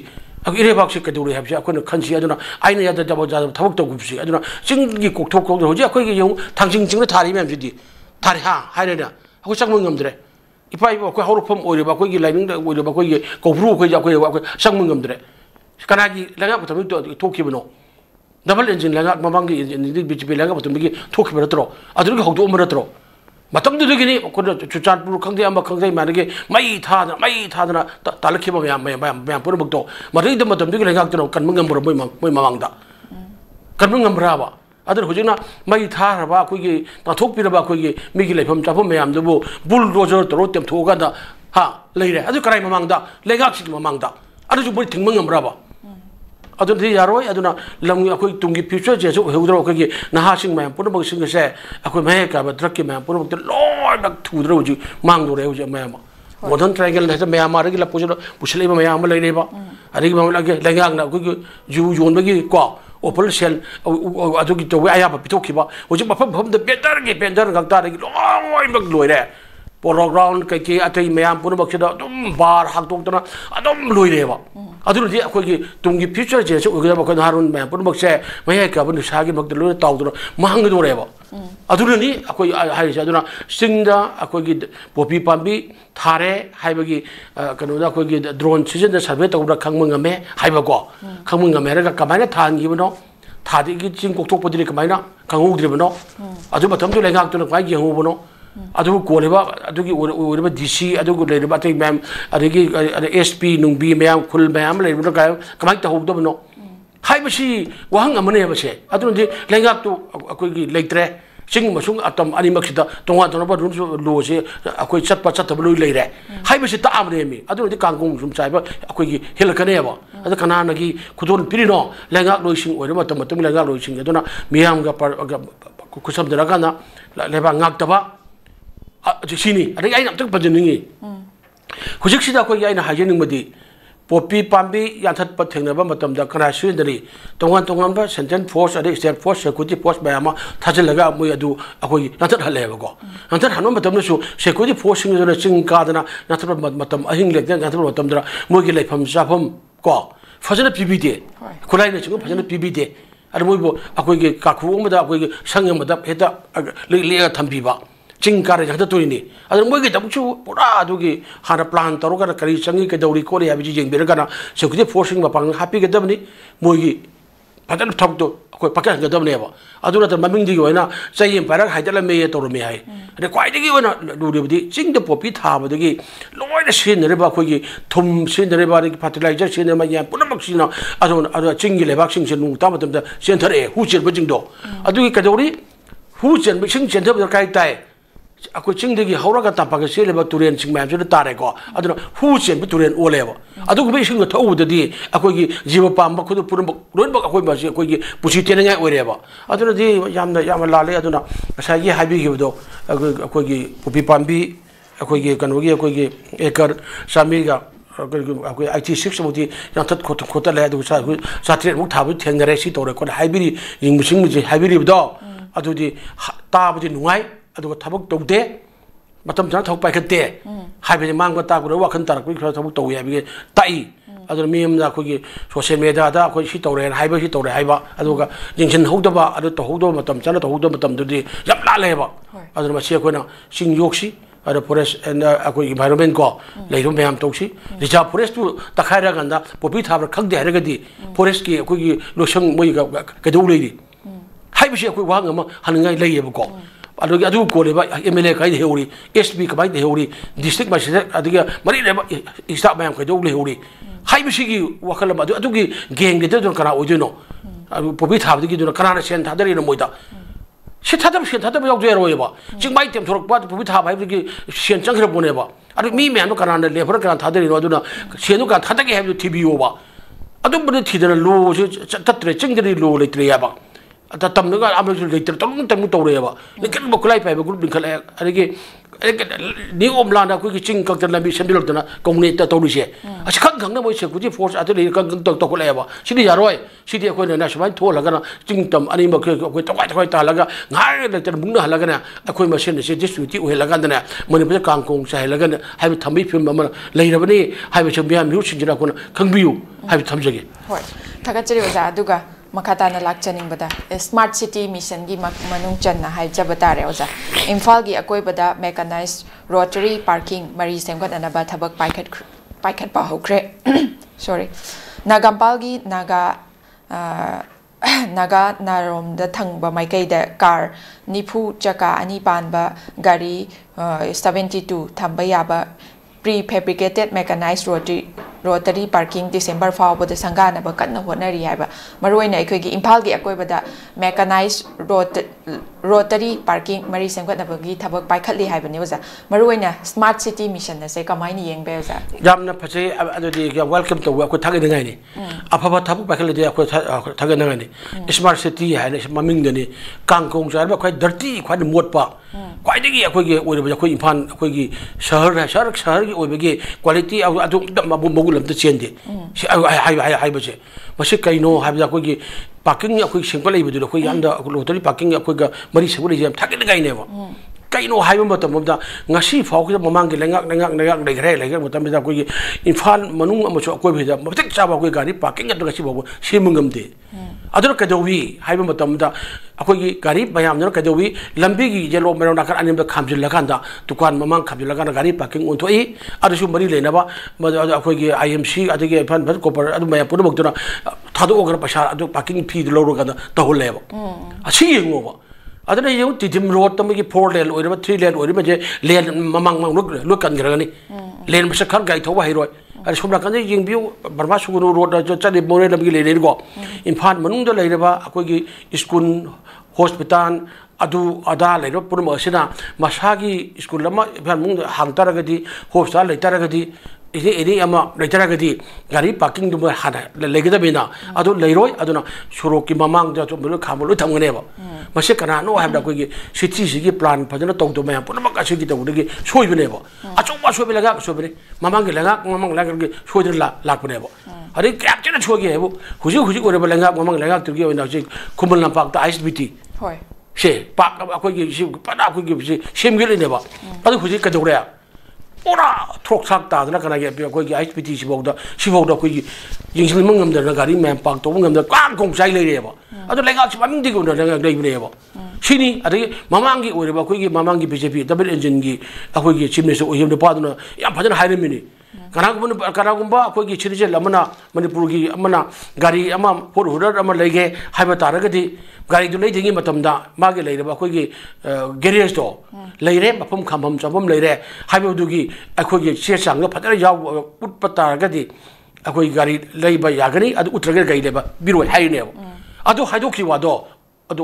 अग इरेबाक से कदुरे हाबसे अकोइ खनसी अदुना आइना यादा दबो जा थबक तो गुबसी अदुना चिंगी कोकथोक कोक होजि अकोइ गे यंग थांजिंग चिंग थारि मैम जिदि थारि हा हाइरेना अकोइ संग ngमद्रे इपाइ अकोइ हौरफम ओइरेबा अकोइ गे लाइनिंग दा ओइरेबा अकोइ गे कोब्रु अकोइ संग ngमद्रे कनागी लगा बतमि तो थोकिबनो डबल इंजिन लगा ममांगी इंजिन बीजेपी लगा बतुमगी थोखिब नत्रो अदुगी हौदो उम नत्रो मतमदुदगिनी कोन चुचानपुर खंगदे अमा खंगदे मानगे मई थादना तालखिब मैम पुरबक्तो मरैद मतमदुगी लगा तनो कनमंगमबर मोय ममांगदा कनमंगमराबा अदर हुजिना मई थारबा कोगी ताथोकपिरबा कोगी मिगी लेफम चाफम मैमदबो बुलडोजर तरो तेम थोगादा हा लेरे अदु कराय ममांगदा लेगाक्सि ममांगदा अदु जुबो थिंगमंगमराबा अदुन थी यारोय अदुना लम अखोई तुंगी फ्यूचर जे सो हेउद्रो अखोई नहासिंग मैम पुनबक सिंग से अखोई महे का ट्रक के मैम पुनबक लोय बक थुद्रो हुजु मांगदो रे हुजु मैम मोदन ट्रायंगल ने मैम मारगी लपुजो पुछले मैम लेनेबा अदगी मैम लगे लेंगांग ना अखोई जु जोनबगी को ओपल सेल अदुगी तो आयाब पिथोखिबा हुजु मफम फम द बेंदर गक्ता रे लोय बक लोयरे पोलो ग्राउंड कई अतई मैम पुनबक बार हाकतोना अदम लोयरेबा अदुनदि अखोई तुंगी फ्यूचर जे उगदब अखोई हारुन मैम पुनबक से महे का बन सागी बक लोय ताउदो मांगदोरेबा अदुननि अखोई हाइसे अदुना सिंगदा अखोई पोपी पांबी थारे हाइबगी कनोदा अखोई ड्रोन सिजन सर्वे तौरा खंगमंगमे हाइबको खंगमंगमे रगा कमायना थांगिबनो थादिगी चिंग कोक्तोपदि कमायना खंगुद्रिबनो अदु मतमदु लेंगाक्तुन क्वाइ गेहुबनो अदु कोलेबा अदुगी ओरेबा डीसी अदुगु लेरेबा तै मैम अदगी एसपी नुंबी मैम खुल मैम लेरेबनो कमाइ तहौदबनो हाइबसी वहंग अमने बसे अदुनदि लेंगाक्तु अखोई लेत्रे चिंग मसुंग अतम अनिमक्सिदा तोंगा तोंबा रुन लोसे अखोई चटपा चटब लोय लेरे हाइबसी ताबने मी अदुनदि कांगों सुम चाइबा अखोई हेलकनेबा अद कनानगी खुदोन पिरिनो लेंगाक लोइसिंग ओरेबा तम लेंगाक लोइसिंग अदुना मियामगा कुसमदरगाना लेबा ngaktaba sini ada ai nak tak pajeningi hujik sida ko ai na hajening madi popi pambi yathat pa thengnaba matam da kana suindari tongan ba central force ada state force security force ba ma thajalaga moi adu akoi yathat haleba ko yathat hanom matam su security force sing jona ching ka dana yathat matam ahing le yathat matam dra moi gi leifam sapam ko fajana pbd kulai ne chung fajana pbd ada moi bo akoi gi kakhu ma da akoi gi sangam ma da heta le thambi ba चिंग कार जगह तो नहीं other मोगे तबचु पूरा अदुगी हाना plan तरोगा करी चंगी के दौरी कोरे हाबि जिंग बेरगाना सेक्युरिटी फोर्सिंग मपांग हापी गदबनी मोगी फटन ठक तो कोई पका गदबनेबा अदुना त ममिंग दिगी होइना चाहिए पारक हाइदल मे तोरमे हाय अरे क्वाइदगी होना दुरेबदी चिंग द पोपी थाबदगी लोइना सिनरेबा कोगी थुम सिनरेबा रि फर्टिलाइजर सिनरेबा या पुनमक सिना अदुना चिंगी लेबाक सिंग से नु ताबतम द सेंथरे हुचेर बजिंग दो अदुगी कदौरी हुचेन बिसिंग सेंथर काय ताय अखोई चिंगदगी हौरगा तापाग सेलेबा तुरेन सिंग मैम जो तारेको अदुना हु चेन तुरेन ओलेबा अदुगु बे सिंग थौददी अखोई जीव पाम खुद पुरम लोइन बक अखोई बासी अखोई पुसी तेनगाय ओरेबा अदुना दि याम लाले अदुना असागी हाबिगिबदो अखोई पुपी पाम्बी अखोई कनोगी अखोई एकर सामीगा अखोई IT6 मुति याथत खोत ले अदु सात्रे मुक थाबु थेंगरे सी तोरे को हाबिरी जिंगसिंग मुजि हाबिरिबदो अदुदि ताबदि नुगाय अदुगा थबक तौदे मतम जना थौ पाइखते हाइबे मांगबा तागुर वाखन तारक खरा थबक तौ याबे ताई अदुर मियम दा खोगी सोशल मीडिया दा खोई सी तौरे हाइबे सी तौरे हाइबा अदुगा जिंगसिन हौदबा अदु तौदो मतम जना तौदो मतम दुदि याम लालेबा अदुर मसी खोना सिंग योक्सी अदु फॉरेस्ट एंड अखोई एनवायरनमेंट को लेरो मैम तौसी रिजर्व फॉरेस्ट तु तखायरा गंदा पोपी थाबर खगदे हरगदी फॉरेस्ट की अखोई लोसंग मोई कदौ लेदी हाइबे सी अखोई वांग अमा हनगाय लेयेबको अदुगी अदु कोलेबा MLA kai heuri SB kai heuri district magistrate adiga mari leba staff ma'am kai dole heuri hai bisigi wakala adu adugi geng de don kara ojuno pobi thabdigi don kara sen thadari no moida se thadam yaw jero yeba jing mai tem thorok pa pobi thab hai bigi sen changra boneba adu mi me no kara le for kara thadari no aduna senu ka thadagi hai tv oba adu bune thidana lo se tatre chingri lo le triyaba आता तमनगा आमल letter तम तम तौरेबा लेकिन बकुलाई पाइबा group लिंखल अरेगे नि ओमलाना कोई चिंग कक्टर लंबी सेंबिलतना कोंगने त तौरिसे अस खंग खंग मोइ सेक्युरिटी फोर्स अत ले कंग तो कोलेबा सिदि यारोय सिदि कोइ ना समाय थोलगना चिंग तम अनि मख कोइ तवाय तालगा ngai लेटर मुंग हलगना अखोइ मसेन से डिस्ट्रिक्ट ओहेलगना मनिपुर कांगकोंग साइलगना हाइब थम्बी फिल्म अमर लेरबनी हाइब छबिया म्यू सिंजरा कोन खंगबियु हाइब थमजगे होय थगचरि ओजा दुगा मखाताना लाक्चनिंगबदा स्मार्ट सिटी मिशन की मनुंग चन्ना हाइजब तारे ओजा इम्फाल की अकोइबदा मेकानाइज रोटरी पार्किंग मरी सेमगदनबा थबक पाइखत पा होख्रे सॉरी नागाम्पाल की नागा नारोम द थंगबा माइकैदा कार निफु चका अनि पानबा गाड़ी 72 थंबा याबा प्री-fabricated mechanized rotary parking December फाउबद संगानब कन्न होनरी हाइबा मरोइना अखोइगी इम्फाल की अकोइबदा mechanized रोटरी पार्किंग मरी सेमगतनबगी थबक पाइखतली हाइबने ओजा मरुइना स्मार्ट सिटी मिशन से कमाइनी येंबे ओजा जामना फसे अदुदी वेलकम तो अखो थागेदंगाइ नि अफबा थबक पाइखलदे अखो थागेदंगाइ नि स्मार्ट सिटी हाइने ममिंगदनि कांकोंग जारबा खै डर्टी खै मोटपा ख्वाइदगी अखोगी ओइरबा अखो इम्फान अखोगी शहर की ओइबगी क्वालिटी अदु मगुल अमत चेंदे हाइबसे मसे कइनो हाइबा अखोगी पार्किंग अखोगी सेंपल लेबदु अखोगी यामदा लोटरी पार्किंग अखोगा मरी सेंपल लेजे थागेदंगाइनेबा कईनो हाइबा मतमदा ngasi फाउखि ममांगे लेंगाक लेग्रे मतमदा अखोगी इम्फान मनुंग अमसो अखोबिदा मतिक चाबा अखोगी गाड़ी पार्किंग अदु ngasi बाबो सेमंगमदे अदुर कदोवी हाइबा मतमदा अखोगी गाड़ी मयामना कदोवी लंबीगी जेलो मेरो नाकर अनिमदा खामजिलखांदा दुकान ममांग खामजिलखांदा गाड़ी पार्किंग उन्थोई अदुसु मरी लेनबा अखोगी आईएमसी अदगी इम्फान भर कोपर अदु मया पुनमक्तुना थादोगर पैसा अदु पार्किंग फी लौरगदा तहोलेबा असि येंगोबा अदना ये तिदिम रोड तमगी 4 लेन ओइरबा 3 लेन ओइरबा जे लेन ममांग लुक कनगरगनी लेन बस खर गाई थोबा हिरोय अरे सोमना कने यिंबियो बर्मा सुगुनु रोड चले मोरे लमगी लेने को इम्फान मनुंग द लेरबा अखोगी स्कूल हॉस्पिटल अदु अदा लेरो पुरम असिना मसागी स्कूल लमा इम्फान मुंग हांगतारगदी हॉस्पिटल लेतारगदी इने अमा लेतारगदी गाड़ी पार्किंग दुम हाना लेगदबिना अदु लेरोय अदुना सुरोक की ममांग ज चुमलो खामलो थमगनेबा मसे कनानो हाबदा कोगी सिटी सिगी प्लान फजना तौतो मया पुनमक असिगी तौदगी सोइबनेबा अचोबा सोइबलगा सोइबने ममांग लगा सोइदर लाकबनेबा अरे कैप्चर छोगे हेबो हुजी ओरेबा लगा तुगी ओइना जे खुमल लंपाक ता आईएसबीटी होय से पाक अखोगी सि पना अखोगी सेमगेलेनेबा अदु हुजी कदौरे ओरा थ्रोक साक तादना कनागे अखोगी आईएसबीटी सिबौदा अखोगी यिंगसिल मंगमदना गाड़ी मैम पाक तो मंगमदा कांग कोंग चाइ लेरेबा अदु लेगा ममिंग दिगो लेबनेबा सिनी अदगी ममांगी ओरेबा अखोगी ममांगी बीजेपी डबल इंजन की अखोगी चीफ मिनिस्टर ओयम पादना याम फजन हाइरमिनी कनागुंबा अखोगी सिटिजन अमना मणिपुर की अमना गाड़ी अमा फोर व्हीलर अमा लेगे हाइबा तारगदी गाड़ी दु लेदिंगी मतमदा मागे लेरबा अखोगी गैरेज तो लेरे मफम खामम चबम लेरे हाइबदुगी अखोगी से चांग फजन याव उटप तारगदी अखोगी गाड़ी लेबा यागनी अदु उत्रगे गाड़ी लेबा बिरोय हाइनेब अदु हाइदोखि वादो अदु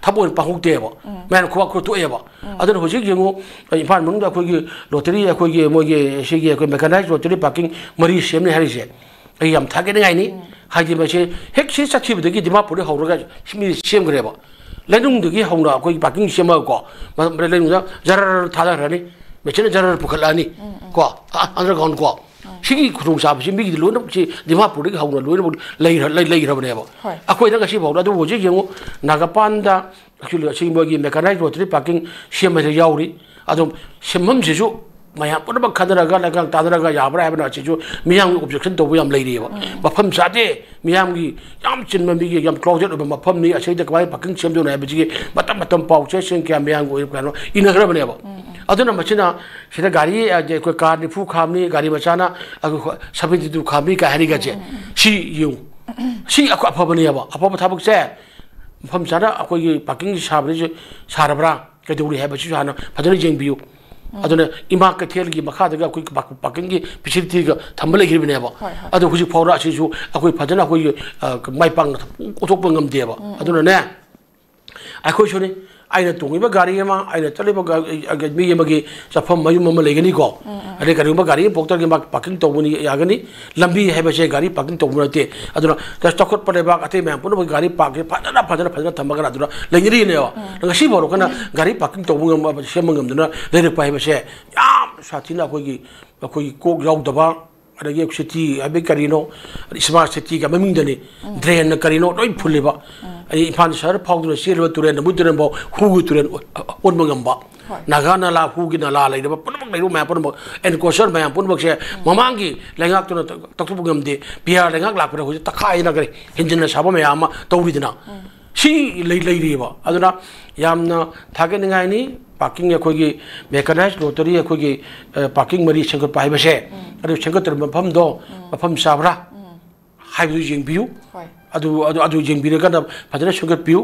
थबोन पाहुतेबा मैन खुवा तोएबा अदु होजिक यंगो इम्फान मनुंग अखोगी लोटरी अखोगी मोगे सिगी अखोई मेकानाइज लोटरी पार्किंग मरी सेमने हारिसे अई याम थागे नगाइनी हाइदि मसे हेक से सखिबदगी दिमापुर हौरगा सिमि सेमग्रेबा लेनुंगदगी हौना अखोई पार्किंग सेमको लेनुंग जरर थादारनी मेचने जरर पुखलानी को अंडरग्राउंड को सिगी खुदुंग साबसि मिगी लोन से दिमापुर हौना लोन लेरबनेबा अखोइना गसी भौना दु होजिक यंगो नागापानदा एक्चुअली सिंबगी मेकानाइज रोटरी पार्किंग सेमसे याउरी अदुम सेमम सेजु मया पुनम खदरगा लगा तादरगा याबरा हैबना सेजु मियाम ऑब्जेक्शन तो याम लेरिबा मफम सादे मियाम की याम चिन मिगी याम क्लोजेड ओब मफम नि असेद कवाई पार्किंग सेमजो ना बिजी मतम पाउचे सिंग क्या मियाम को कनो इनगरबनेबा अदुना मचिना सिदा गाड़ी जे को कार निफु खामनी गाड़ी बचाना अगु 72 खामनी का हरिगा जे सी यु सी अफबनेबा अफब थाबक से मफम सादा अखोई पार्किंग साबरे सारबरा कदौरी हैबसु साना फजन जेंबियु अदुना इमा कथेल की मखादगा अखोई पार्किंग की फैसिलिटी का थंबले गिरबनेबा अदु हुजि फौरा असिसु अखोई फजना अखोई माइपांग उथोप ngam-देबा अदुना ने अखोई सोने आइना तोंगिबा गाड़ी अमा आइना चलेबा मी अमगी चफम मयुम अमा लेगनी को अरे करिबा गाड़ी पोक्टर के पार्किंग तोबनी यागनी लंबी हैबसे गाड़ी पार्किंग तोबनते अदुना जस्ट तखत परेबा अते मैम पुनो गाड़ी पार्क फजना थमगना अदुना लेंगरी नेवा ngasi बरो कना गाड़ी पार्किंग तोबंगम सेमंगमदना लेरे पाइबसे याम साथिना अखोई कोक यावदबा अदगी सिटी अबे करिनो स्मार्ट सिटी का ममिंगदनी ड्रेन करिनो लोई फुलेबा इम्फान शहर फाउदुना सेलबा तुरेन मुदुरेन बो हुगु तुरेन ओनमंगमबा नागाना ला हुगी नाला लेबा पुनमक लेरो मै पुनमक एनकोसर मै पुनमक से ममांगी लेंगाक तुना तक्तुबगमदे बिहार लेंगाक लापरे हो तखाइ नगरे हिंजन साबा मयामा तौरिदना सी लेरिबा अदुना यामना थागेनिंगाइनी पार्किंग अखोगी मेकानाइज लोटरी अखोगी पार्किंग मरी संगत पाइबसे अदु संगत मफमदो मफम साबरा हाइबु जेंबियु अदु जेंबिरगना फजना संगत पियु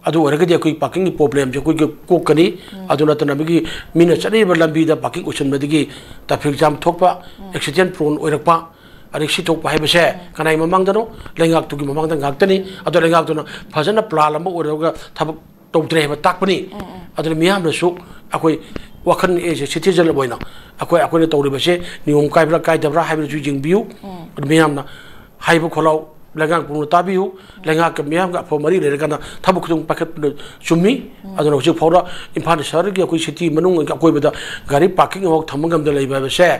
अदु ओरगदि अखोई पार्किंग प्रॉब्लम जे अखोई कोकनी अदु नतनबगी मिना चरीब लंबीदा पार्किंग उछनबदगी ट्रैफिक जाम थोकपा एक्सीडेंट प्रोन ओरकपा अरे सी थोकपा हाइबसे कनाई ममांगदनो लेंगाक तुगी ममांगदा गाक्तनी अदु लेंगाक तुना फजना प्लान अमा ओरगा थबक तौद्रे ताकपनी मियामसु अखोई वखन एजे सिटीजन बोइना अखोई अखोई तौरिबसे नियम कायब्रा कायदब्रा हाइबसु जिंगबियु मियामना हाइब खोलाव लेंगा पुंग ताबियु लेंगा के मियाम का फो मरी लेरगना थबु खुदुंग पाखत चुम्मी अदनो हजि फौरा इम्फाल शहर की अखोई सिटी मनुंग अखोई बदा गाड़ी पार्किंग वक थमगम द लेबाबसे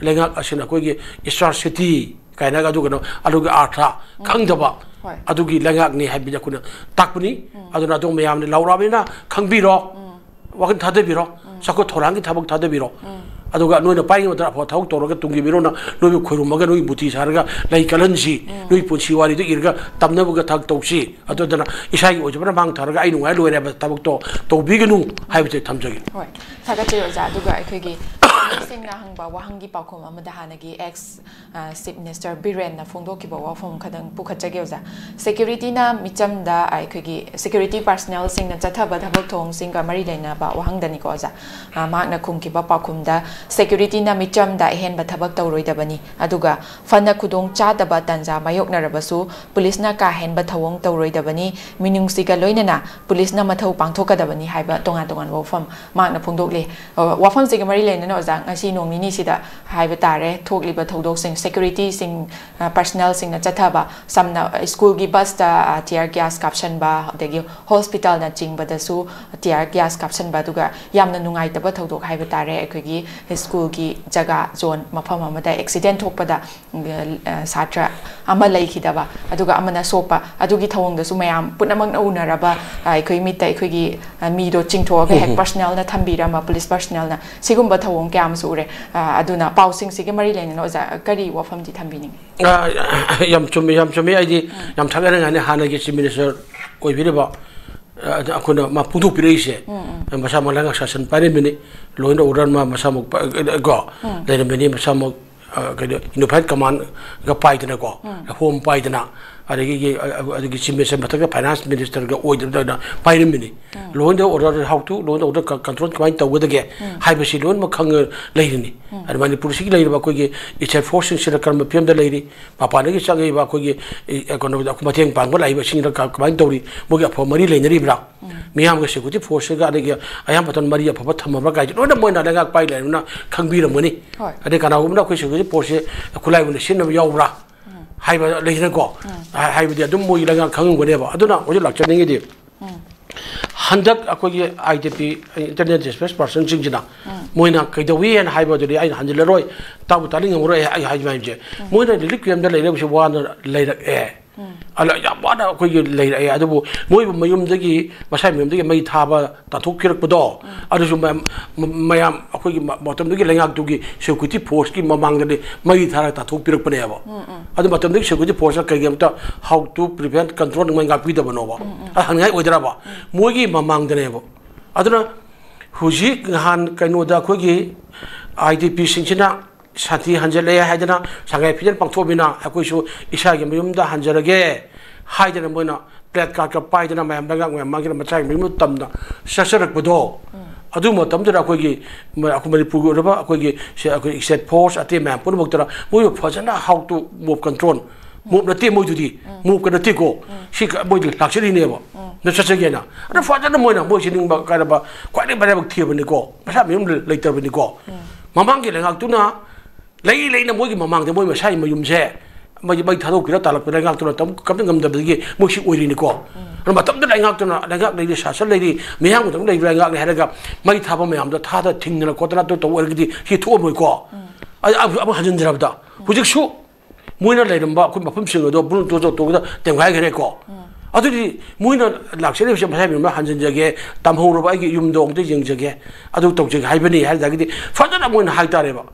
लेंगा असिन अखोई के स्टार सिटी कायना गा दुगनो अदुग आर्था खंगदबा अदुगी लेंगाकनी हाइबिजा कुना ताकपनी अदुना दो मियामने लाउराबिना खंगबिरो वखन थादेबिरो सको थोरांगी थबक थादेबिरो अदुगा नोइना पाइंग मदरा फो थाउ तोरगा तुंगी बिरोना नोइ खुरुमगा नोइ बुती सारगा लाई कलनसी नोइ पुंसी वारी दु इरगा तमनबगा थाक तौसी अदुदना इसाई ओजबना मांग थारगा आई नुंगाय लोइरे तबक तो बिगनु हाइबजे थमजगे होय थागचे ओजा अदुगा अखोगी सिंगना हंगबा वाहंगी पाखोम अमदा हानगी एक्स चीफ मिनिस्टर बिरेन ना फोंदोकिबा वाफोम खदंग पुखचगे ओजा सिक्योरिटी ना मिचमदा अखोगी सिक्योरिटी पर्सनल सिंगना चथबा थबक थोंग सिंगा मरी लेना बा वाहंगदनी को ओजा मागना खुंकिबा पाखुमदा सिक्योरिटी ना मिचमदा हेनबा थबक तौरोइदबनी अदुगा फना खुदोंग चादबा तंजा मायोकनरबसु पुलिस ना का हेनबा थवोंग तौरोइदबनी मिनुंगसिगा लोइनना पुलिस ना मथौ पांथोकदबनी हाइबा तोंगा तोंगान वाफम मागना फोंदोकले वाफम सिगा मरी लेना ओजा ngasi nongni sida haiba tare thokliba thodok sing security sing personnel sing na chathaba samna school gi bus ta tear gas caption ba degi hospital na chingba da su tear gas caption ba duga yamna nungai taba thodok haiba tare ekhogi school gi jaga zone mafam amada accident thokpada satra ama laikhidaba aduga amana sopa adugi thawong da su mayam punamang unaraba ekhoi mit ta ekhogi mi do chingthoga hek personnel na thambira ma police personnel na sigumba thawong kya सूरे अदुना पाउसिंग सिगे मरी लेने ओजा करी वफम दि थंबिनिंग यम चुमी आइदि यम थागन गाने हाना के chief minister ओइबिरेबा अखुना मा पुदु पिरेसे मसा मलंगा शासन पारे मिनि लोइन ऑर्डर मा मसा मक गो लेने मिनि मसा मक यूनिफाइड कमांड गा पाइदना को होम पाइदना अदगी चीफ मिनिस्टर मथक फाइनेंस मिनिस्टर गा ओइदना पाइरे मिनि law and order how to law and order control कमाइन तवदगे हाइबसि लोइन म खंग लेरिनी अर मणिपुर सिगी लेरिबा कोगी इचर फोर्सिंग सिर कर्म पियम द लेरि पापानगी चंगई बा कोगी इकोनो मथेंग पांग लाइबा सिंग कमाइन तवरी मोगी अफो मरी लेनरिब्रा मियाम ग सिक्युरिटी फोर्स गा अदगी अयाम पतन मरी अफो थमबा गाइ लोइन मोइना लेगा पाइ लेना खंगबिरमनि अदे कनागुमना कोइ सिक्युरिटी फोर्स खुलाइबुन सिन यावब्रा हाइबा लेहिना को हाइबदि अदुम मोइ लगा खंगगनेबा अदुना ओजि लाक्चनिंगि हंदक अखोगी आईडीपी इंटरनेट डिस्पेस पर्सन सिंजना मोइना कैदवी एन हाइबदि आई हंजलरोय ताबु तालिंग मोरो आई हाइजमाइजे मोइना लिक्वियम द लेरबसु वान लेरक ए अला याबाना अखोगी लेर ए अदबु मोइ मयुमदगी मसाइ मयुमदगी मै थाबा ताथोकिरकपदो अदुसु मयाम अखोगी बॉटमदगी लेंगाक्तुगी सिक्युरिटी फोर्स की ममांगदे मै थारा ताथोकिरकपनेबा अदु बॉटमदगी सिक्युरिटी फोर्स कगेमता हाउ टू प्रिवेंट कंट्रोल मंगापिदबनोबा हंगाइ ओइदराबा मोगी ममांगदनेबा अदुना हुजी हान कइनोदा अखोगी आईडीपी सिंचिना साथी हंजले हाइदना Sangai fission पांथोबिना अखोइसु इसागे मयुमदा हंजरगे हाइदना Moina plate card का पाइदना मयम लगा मागिना मचाइ मयुम तमना ससरकबदो अदु मतमदरा अखोगी मणिपुर रबा अखोगी स्टेट फोर्स अते मैम पुनबक्तरा मोय फजना how to move control move नते मोयदुदी मूव कनते को सी मोय लाक्चरीनेबो नससगेना अदु फजना मोयना मोय सिनिंगबा कायबा क्वाइने बरेबक थियबनि को मसा मयुम लेतरबनि को ममांगे लेंगाक्तुना लेना मोगी ममांग मोई मसाई मयुमसे मई मई थादोकिरा तालक लेंगाक्तुना तम कम गमदबदगी मोसी ओइरिनिको मतमद लेंगाक्तुना लेंगाक लेदि सासल लेदि मियाम तम लेदि लेंगाक हेरगा मई थाबा मयामदा थादा थिंगना कोतना तो ओरगदि हि थोमोइको अब हजनजराबदा हुजिकसु मोइना लेरंबा कुन मफम सिंगदो बुन तो तो तेंगाय गेरेको अदुदि मोइना लाक्सरी से मसाई मिमा हजनजगे तमहोरबा आगी युमदो ओंते जिंगजगे अदु तौजगे हाइबनि हाइदागदि फजना मोइना हाइतारेबा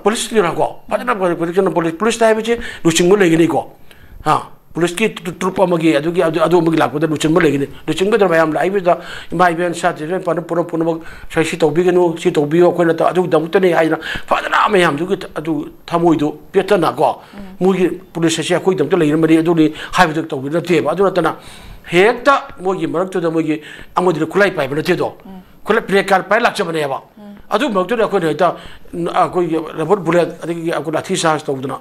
पुलिस को फजना पुलिस ताइबचे लुचिंग लेगनी को हाँ पुलिस की ट्रुप अमगी अदुगी अदुमगी लापद लुचिंग लेगनी लुचिंग बदर मयाम लाइबदा इमा इवेंट साथिन पन पुन पुन सही तौबिगनु सी तौबियो कोइना त अदु दमुतने हाइना फजना मयाम दुगी अदु थमोइदो पेतना को मुगी पुलिस से अखोइ दमत लेरमरी अदुनि हाइबदु तौबिना तेबा अदु नतना हेक्ता मोगी मरक्तुदा मोगी अमोदि खुलाई पाइबा नतेदो खुलाई प्लेकार पाइ लाक्चबनेबा अदु मगतुदा अखोइ हेता अखोइ रबर बुलेट अदि अखोइ लाठी चार्ज तौदना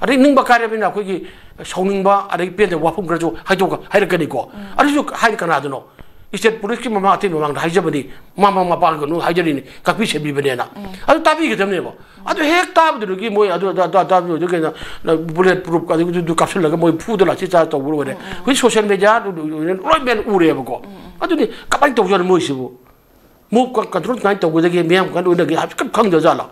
अदि निंबा कार्यबिना अखोइ सौनिंबा अदि पेद वाफम ग्रजो हाइदोका हाइरकनिको अदिसु high कनादनो state police ki mama ati mama haijabani mama mapa ko nu haijari ni kakpi sebi bane na adu tabi ke tamne bo adu hek tab du ki moi adu da du ke na bullet proof ka du capsule laga moi fu la chi cha to bu re wi social media roi ben ure ba ko adu ni kapai to jon moi sibu mo control ngai to go de mem kan u de ha khang de za la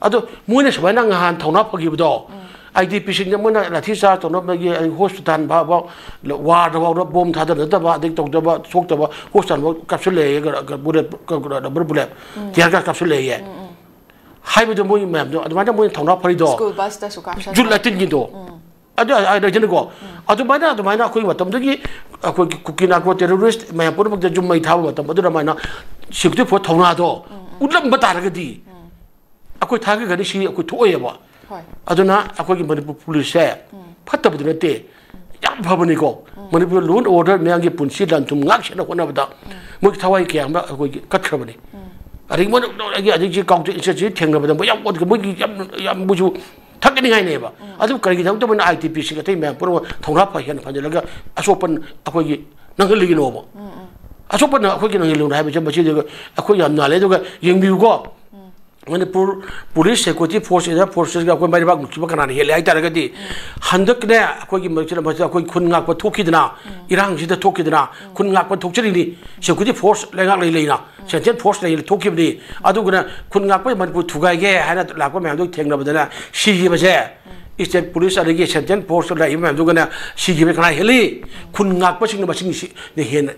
adu moi ne sabana ngahan thona phagi do IDP sing namuna la thisa to no magi hospital ba ba war da bom tha da ba dik tok da ba sok da ba hospital ba capsule ga bullet da bullet tiar ga capsule ye hai bu mo mem do adma da mo thona phari do school bus da su capsule jul latin gi do adu ai da jin go adu ba na khoi matam da gi khoi kukina ko terrorist ma pur bak da jum mai tha matam adu da ma na security for thona do udlam ba ta ga di akoi tha ga ni shi akoi thoye ba aduna akogi manipur police phatta buduna te yam bhabani ko manipur law and order me angi punsi dan tum ngak shena kona bada mo thawai ke amba akogi kathrabani ari mo agi aji ji kaung ti se thengna bada mo yam ko mo yam buju thakni ngai ne ba adu kargi thang to man ITP si ka te me pur thongra pha hen phanja laga asopan akogi nangal ligi no ba asopan akogi nangal lu hai ba chim ba akogi yam na le do ga yengbi ko Manipur police security forces ga koi mai bak mukiba kana ne hele ai tar ga di handak ne koi gi machila macha koi khun ngak pa thoki dina irang ji da thoki dina khun ngak pa thokchiri ni security force lenga lei leina central force lei thoki ni adu guna khun ngak pa manipur thugai ge hana la ko me do thengna badana si gi ba je state police ari ge central force la im do guna si gi be kana hele khun ngak pa sing na sing si ne hen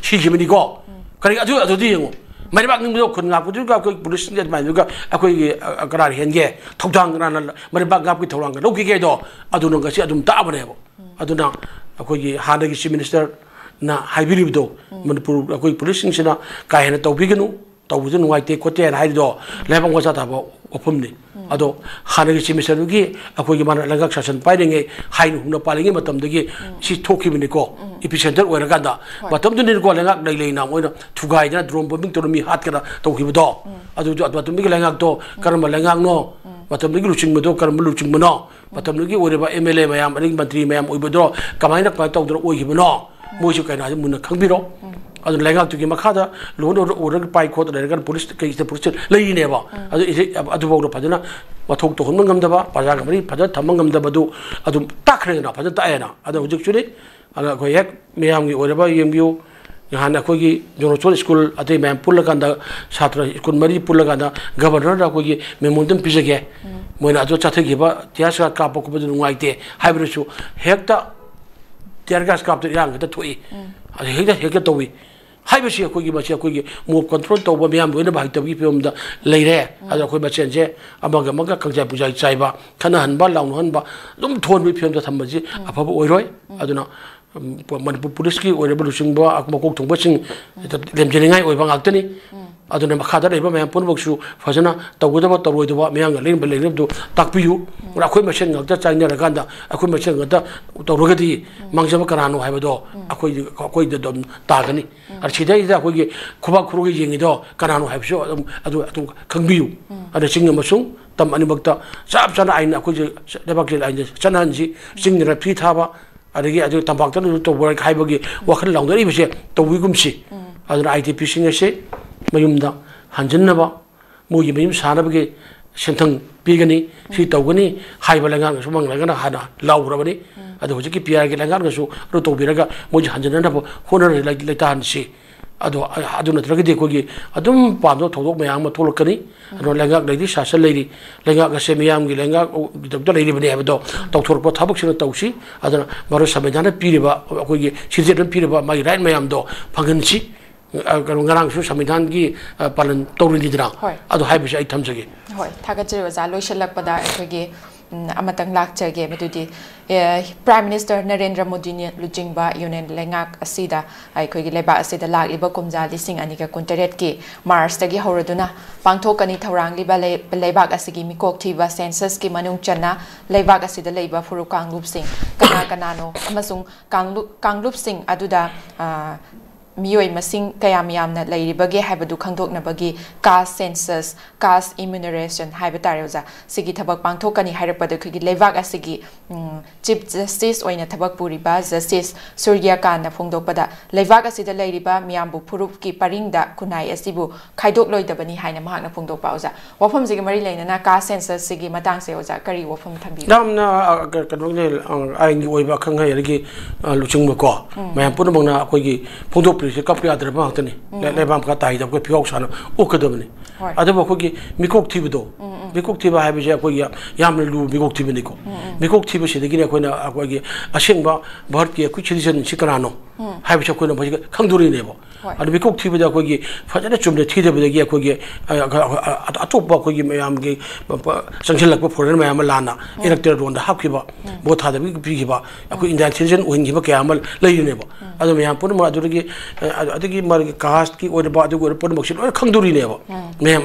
si gi ni go kari adu di ngo mari bak ning do khun ngak pu ga ko police ni ma ga akoi karar hen ge thokdang na mari bak gap ki thorang ga ki ge do adu no ga si adum ta bane bo adu na akoi gi hana gi chief minister na haibiri do manipur akoi police ni sina ka hen to bi gnu to bu nu wai te ko te na hai do lebang ko sa ta bo opum ni ado hana gi chief minister gi akoi gi man lagak session pai ringe hai nu na palingi matam de gi si thoki bi ni ko epicenter oira ga da matam du ni ko lengak dai leina moi thugai na drone bombing to mi hat kana to ki do adu matam gi lengak to karma lengak no matam gi luching do karma luching no matam gi ore ba MLA mayam ani mantri mayam oi bodro kamai na pa to do oi gi no moi su kai na mun na khang bi ro adu lengak tu gi makha lo ore pai kho da ga police kai se police lei ne ba adu bo ro pa na wathok to hon ngam da ba pa ja ga mari pa ja tham ngam da ba du adu takre na pa ja ta na adu hujik churi aga ko yak meyam gi ore ba yembiu yana ko gi jono school ate mem pul kan da chhatra school mari pul kan da governor da ko gi memondam pijage moina ado chathe gi ba tias ka pa ko bu ngai te hybrid su hekta tiargas ka yang ta thoi hekta to wi haiba si ko gi ba si ko gi move control to ba meyam boina ba ta gi pem da leire ado ko ba chen je amaga maga kangja pujai chai ba thana han ba laung han ba dum thon wi pem da tham ba ji apa ba oiroi aduna manipur police ki ore bu sing ba akma kok thong ba sing lem jelingai oi ba ngak tani aduna makha da ba me pon bok su fajana tawda ba tawoi da ba me ang len ba len du takpiu ora khoi machine ngak ta chang ne ra kan da akhoi machine ngak ta tawro ga di mangja ba karano hai ba do akhoi da dom ta ga ni ar chidai da akhoi gi khuba khuru gi yengi do karano hai so adu khangbiu ada sing ma sung tam ani bakta sap chana aina akhoi da bak le aina chanan ji sing ra phi tha ba adagi adu tampak tan to work haibagi wakhal laungdari bise to wigumsi adu ITP sing ase mayumda hanjinna ba mogi mayum sanabagi sentang pigani si tawgani haiba langang sumang langana hana laurabani adu hojiki pia gi langang su ro to biraga moji hanjinna na honor lai tan si adu natragi de ko gi adum pamdo thodok mayang ma tholokani ado langak lai di sasal lai di langak ga se mayam gi langak doktor lai di bane abdo doktor po thabuk sina tawsi adu maro samedana piriba ko gi sijedan piriba mai right mayam do phagan si ngarang su samedhan gi palan tawrin di dra adu hai bisa ai thamjage hoi thaga chiri waza loishalak pada ko gi amatang lak chage medudi Prime Minister Narendra Modi ni lujingba union lengak asida ai khoi gi leba asida lak iba kumja lising ani ka kuntaret ki Mars tagi horaduna pangthokani thorang liba lebak asigi mikok thiba census ki manung channa lebak asida leiba furu kanglup sing kana no amasung kanglup sing aduda मियोई मसिंग कयाम यामना लेरिबगे हाइबदु खंगदोकनबगी caste census caste enumeration हाइब तारेजा सिगी थबक पांगथोकनी हाइरपद खगी लेवाक असिगी चीफ जस्टिस ओइना थबक पुरिबा जस्टिस सूर्यकांत फोंदोकपदा लेवाक असिदा लेरिबा मियामबु फुरुप की परिंगदा खुनाई असिबु खाइदोक लोइदबनी हाइना महाकना फोंदोकपा ओजा वफम जिगी मरि लेना कास्ट सेंसस सिगी मतांगसे ओजा करी वफम थंबी नामना कनोने आइंगी ओइबा खंगा यरगी लुचिंगबको मयाम पुनमंगना अखोगी फोंदोक कप याद लेबाम का ताई जब फिगौ सान उकदबनी अखोगी मिकोक थीबदो मिकोक थीब है अखोगी लू मिकोक थीबनीको मिकोक थीबसीदगी अखोना अखोगी असेंब भारत की अखोई सिटीजन से कनानो है अखोना खंगदोरीनेब मिकोक थीबद अखोगी फजन चुमने थीदबदगी अखोगी अतोप अखोगी मैम की चंगसिल्लक फॉरेन मैम लाना इलेक्टोरल रोड हापखिबा भोट थादबी पीखिबा अखोई इंडियन सिटीजन ओइनखिबा कया अमल लेरिनेब अदो मैम पुनम अदगी मार्ग कास्ट की ओर बादु ओर पुनमक्सी लोय खंगदोरीनेब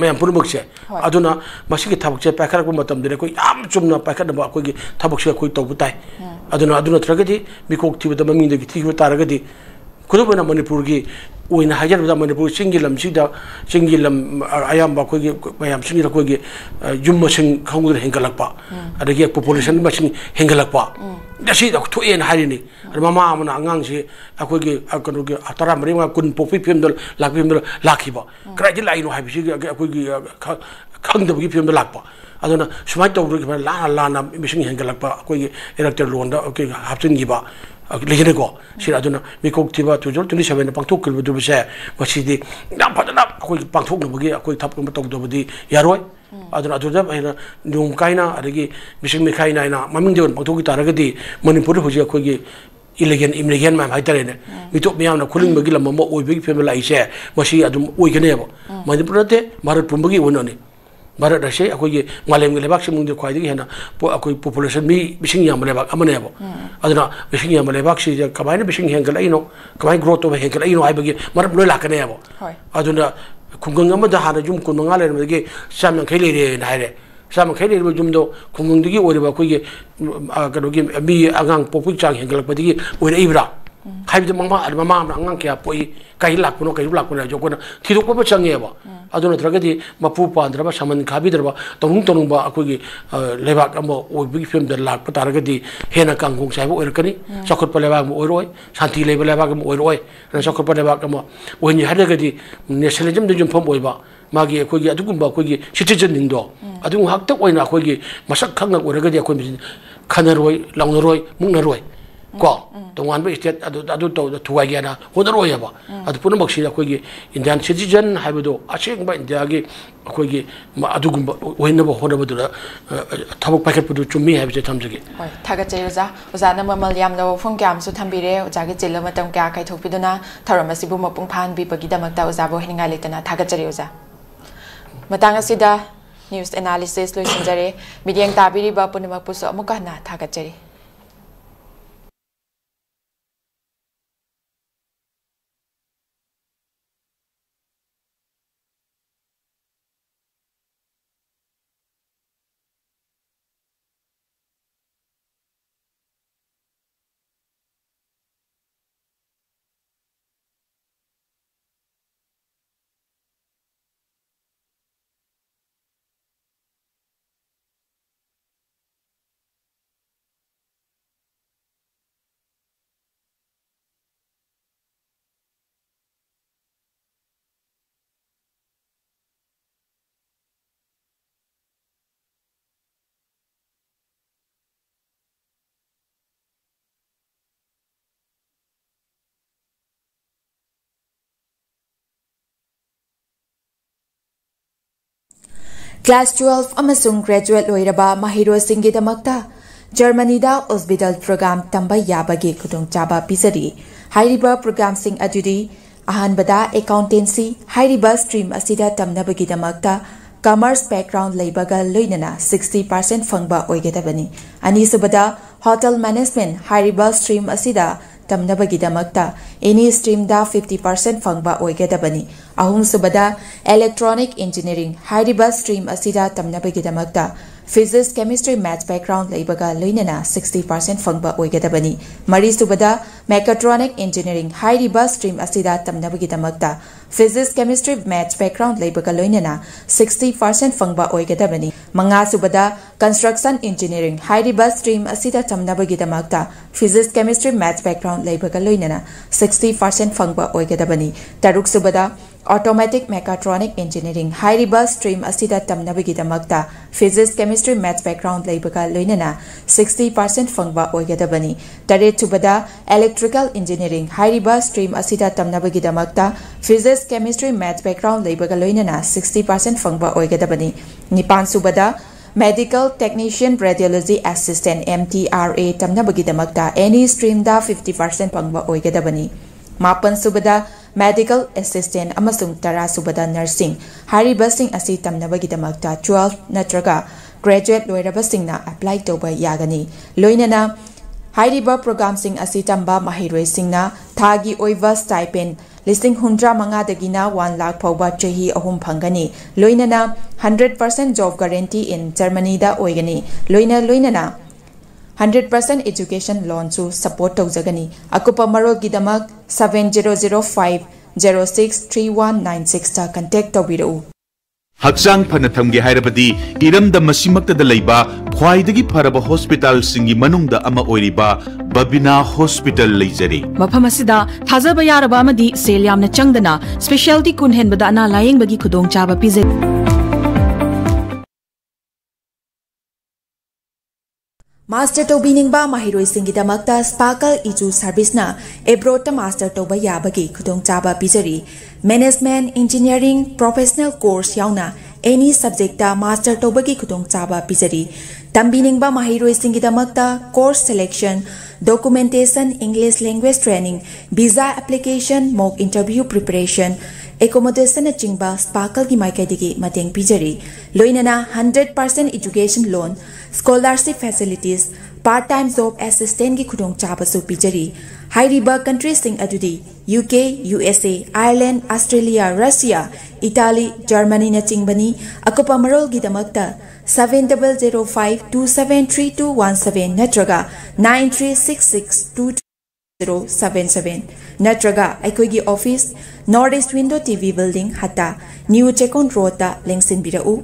मैम पुनमक्से अदुना मसिगी थबकसे पाखरक मतमदे कोई याम चुमना पाखरब अखोगी थबकसे कोई तौब ताई अदुना थ्रगदी मिकोक थीबद ममिंदगी थीब तारगदी खुदबना मनपुर की ओइना हाजरबदा मनपुर चिंगी लम अयाम अखोगी मैम सिंगी अखोगी युम मसिंग खंगुर हेंगलकपा अदगी पॉपुलेशन मसिंग हेंगलकपा दसी थोएन हारिनी ममा अमना अंगांग से अखोगी कनोगी तरा मरिमा कुन पोपी फिल्मदल लाखिबा क्राइदि लाइनो हाबिसि अखोगी खंगदबगी फिल्मदल लाखपा अदुना सुमाइ तौरगी लाना मिसिंग हेंगलकपा अखोगी इलेक्टोरल लोन अखोगी हापचिनगिबा लेकिनको सिरादुना मिकोक थीबा 2027 पांथोकलबदुबसे मसिदि याम फदना अखोई पांथोकनबगी अखोई थपकम तौदबदी यारोय अदुना अदुदा हैना नुम काइना अदगी मिसिंग मिखाइना ममिंगदेवन पांथोकी तारगदी मणिपुर हुजी अखोगी इलेगन मैम हाइतरेने मितो मियामना खुलिंगबगी लमम ओइबगी फेमला इसे मसि अदुम ओइगनेब मणिपुर नते भारत पुंबगी ओनने भारत से अखोगी मालेम के लेबाक सिमुंग ख्वाइदगी हेना अखोई पॉपुलेशन मी बिसिंग याम लेबाक अमनेब अदुना बिसिंग याम लेबाक से कबाइन बिसिंग हेंगलाइनो कबाइन ग्रोथ तो हेंगलाइनो हाइबगी मरब लोय लाकनेब अदुना खुंगंग अमदा हाना जुम कुन मंगा लेरमदगी सामन खैलेरे हाइरे सामन खैलेरे जुमदो खुंगंगदगी ओरिबा अखोगी कनोगी मी आगांग पॉपुल चांग हेंगलकपदगी ओइरेइब्रा हाइबद ममा अंगांग क्या पोई कई लाखनो कई लाखनो जोकोना थिदोकप चंगेबा अदुना थ्रगदी मपु पांद्रबा समन खाबिद्रबा तोनुंगबा अखोगी लेबाक अमो ओइबगी फिल्म द लाख पतारगदी हेना कांगोंग साइब ओइरकनी चखुत लेबाक म ओइरोय शांति लेब लेबाक म ओइरोय चखुत लेबाक म ओइनि हरगदी नेशनलिज्म द जुमफम ओइबा मागी अखोगी अदुगुंबा अखोगी सिटीजन निंदो अदुं हक्तक ओइना अखोगी मसक खंग ओइरगदी अखोई खनरोय लौनरोय मुंगनरोय को तोंगान बे स्टेट अदु तो थुवाइयाना होदरोयबा अदु पुनमक्सी अखोगी इंडियन सिटीजन हाइबदो असेंबा इंडिया की अखोगी अदुगुंबा ओइनबो होनबदुरा थबक पाकेटपुदु चुम्मी हाइबसे थमजगे होय थागचे ओजा ममल यामनो फोन क्यामसु थंबिरे ओजागे जिल्ला मतम क्या काइथोकपिदुना थरमसिबु मपुंग फानबी दमकता ओजाबो हिंगा लेतना थागचरे ओजा मतांग असिदा न्यूज़ एनालिसिस लोइसंजरे मीडियम ताबिरिबा पुनमकपुसु अमुकना थागचरे क्लास 12 अमसुंग ग्रेजुएट लोइरबा महिरोसिंगीदमक्ता जर्मनीदा हॉस्पिटल प्रोग्राम तंबा याबगे खुदोंचाबा पिसरी हाइरिबा प्रोग्राम सिंग अदुदी अहानबदा अकाउंटेंसी हाइरिबा स्ट्रीम असिदा तमनबगीदमक्ता कॉमर्स बैकग्राउंड लेबगा लोइनना 60% फंगबा ओइगेदबनी अनिसुबदा होटल मैनेजमेंट हाइरिबा स्ट्रीम असिदा तमनबगीदमक्ता एनी स्ट्रीम दा 50% फंगबा ओइगेदबनी अहुमसुबदा इलेक्ट्रॉनिक इंजीनियरिंग हाइरिबा स्ट्रीम असिदा तमनबगीदमक्ता physics chemistry maths background leibaga loinana 60% fangba oigadabani mari subada mechatronic engineering hairiba stream asida tamnabagi damakta physics chemistry maths background leibaga loinana 60% fangba oigadabani manga subada construction engineering hairiba stream asida tamnabagi damakta physics chemistry maths background leibaga loinana 60% fangba oigadabani taruk subada automatic mechatronic engineering hairiba stream asida tamnabagi damakta physics chemistry maths background leibaga loinana 60% fangba oigadabani tare subada electrical engineering hairiba stream asida tamnabagi damakta physics chemistry maths background leibaga loinana 60% fangba oigadabani nipan subada medical technician radiology assistant MTRA tamnabagi damakta any stream da 50% fangba oigadabani mapan subada medical assistant amasung tara subada nursing hariba sing asi tamnabagi damakta 12 natraga graduate loiraba singna apply toba yagani loinana hariba program sing asi tamba mahiroi singna thagi oiva stipend listing 100 dagina 1 lakh phawba chahi ahum phangani loinana 100% job guarantee in Germany da oigani loinana 100% education loan to support tawjagani akupa marol gidamak 7005 063196 ta contact tawbiru Hakchang phana thamge hairabadi iramda masimakta da leiba khwaidagi pharaba hospital singi manungda ama oiriba Babina Hospital leijari mafam asida thajaba yaraba amadi sel yamna changdana specialty kun henbada ana layeng bagi khudong chaba pije Master Tobiningba Mahiroi Singidamakta Sparkle Iju Service na Ebrota Master Toba Yabagi Kudong Chaba Pizari Management Engineering Professional Course Yauna any subject Master Tobagi Kudong Chaba Pizari Tambiningba Mahiroi Singidamakta Course Selection Documentation English Language Training Visa Application Mock Interview Preparation Accommodation Chingba Sparkle ki maikadigi mateng pijari loinana 100% education loan scholarship facilities part-time job assistant ki khudong chabasu pijari hairiba countries sing adudi UK USA Ireland Australia Russia Italy Germany na chingbani akopa marol gi damakta 7005273217 natraga 936622 077 natraga aikoigi office Northeast Window TV Building hata New Chekon Road ta lengsin birau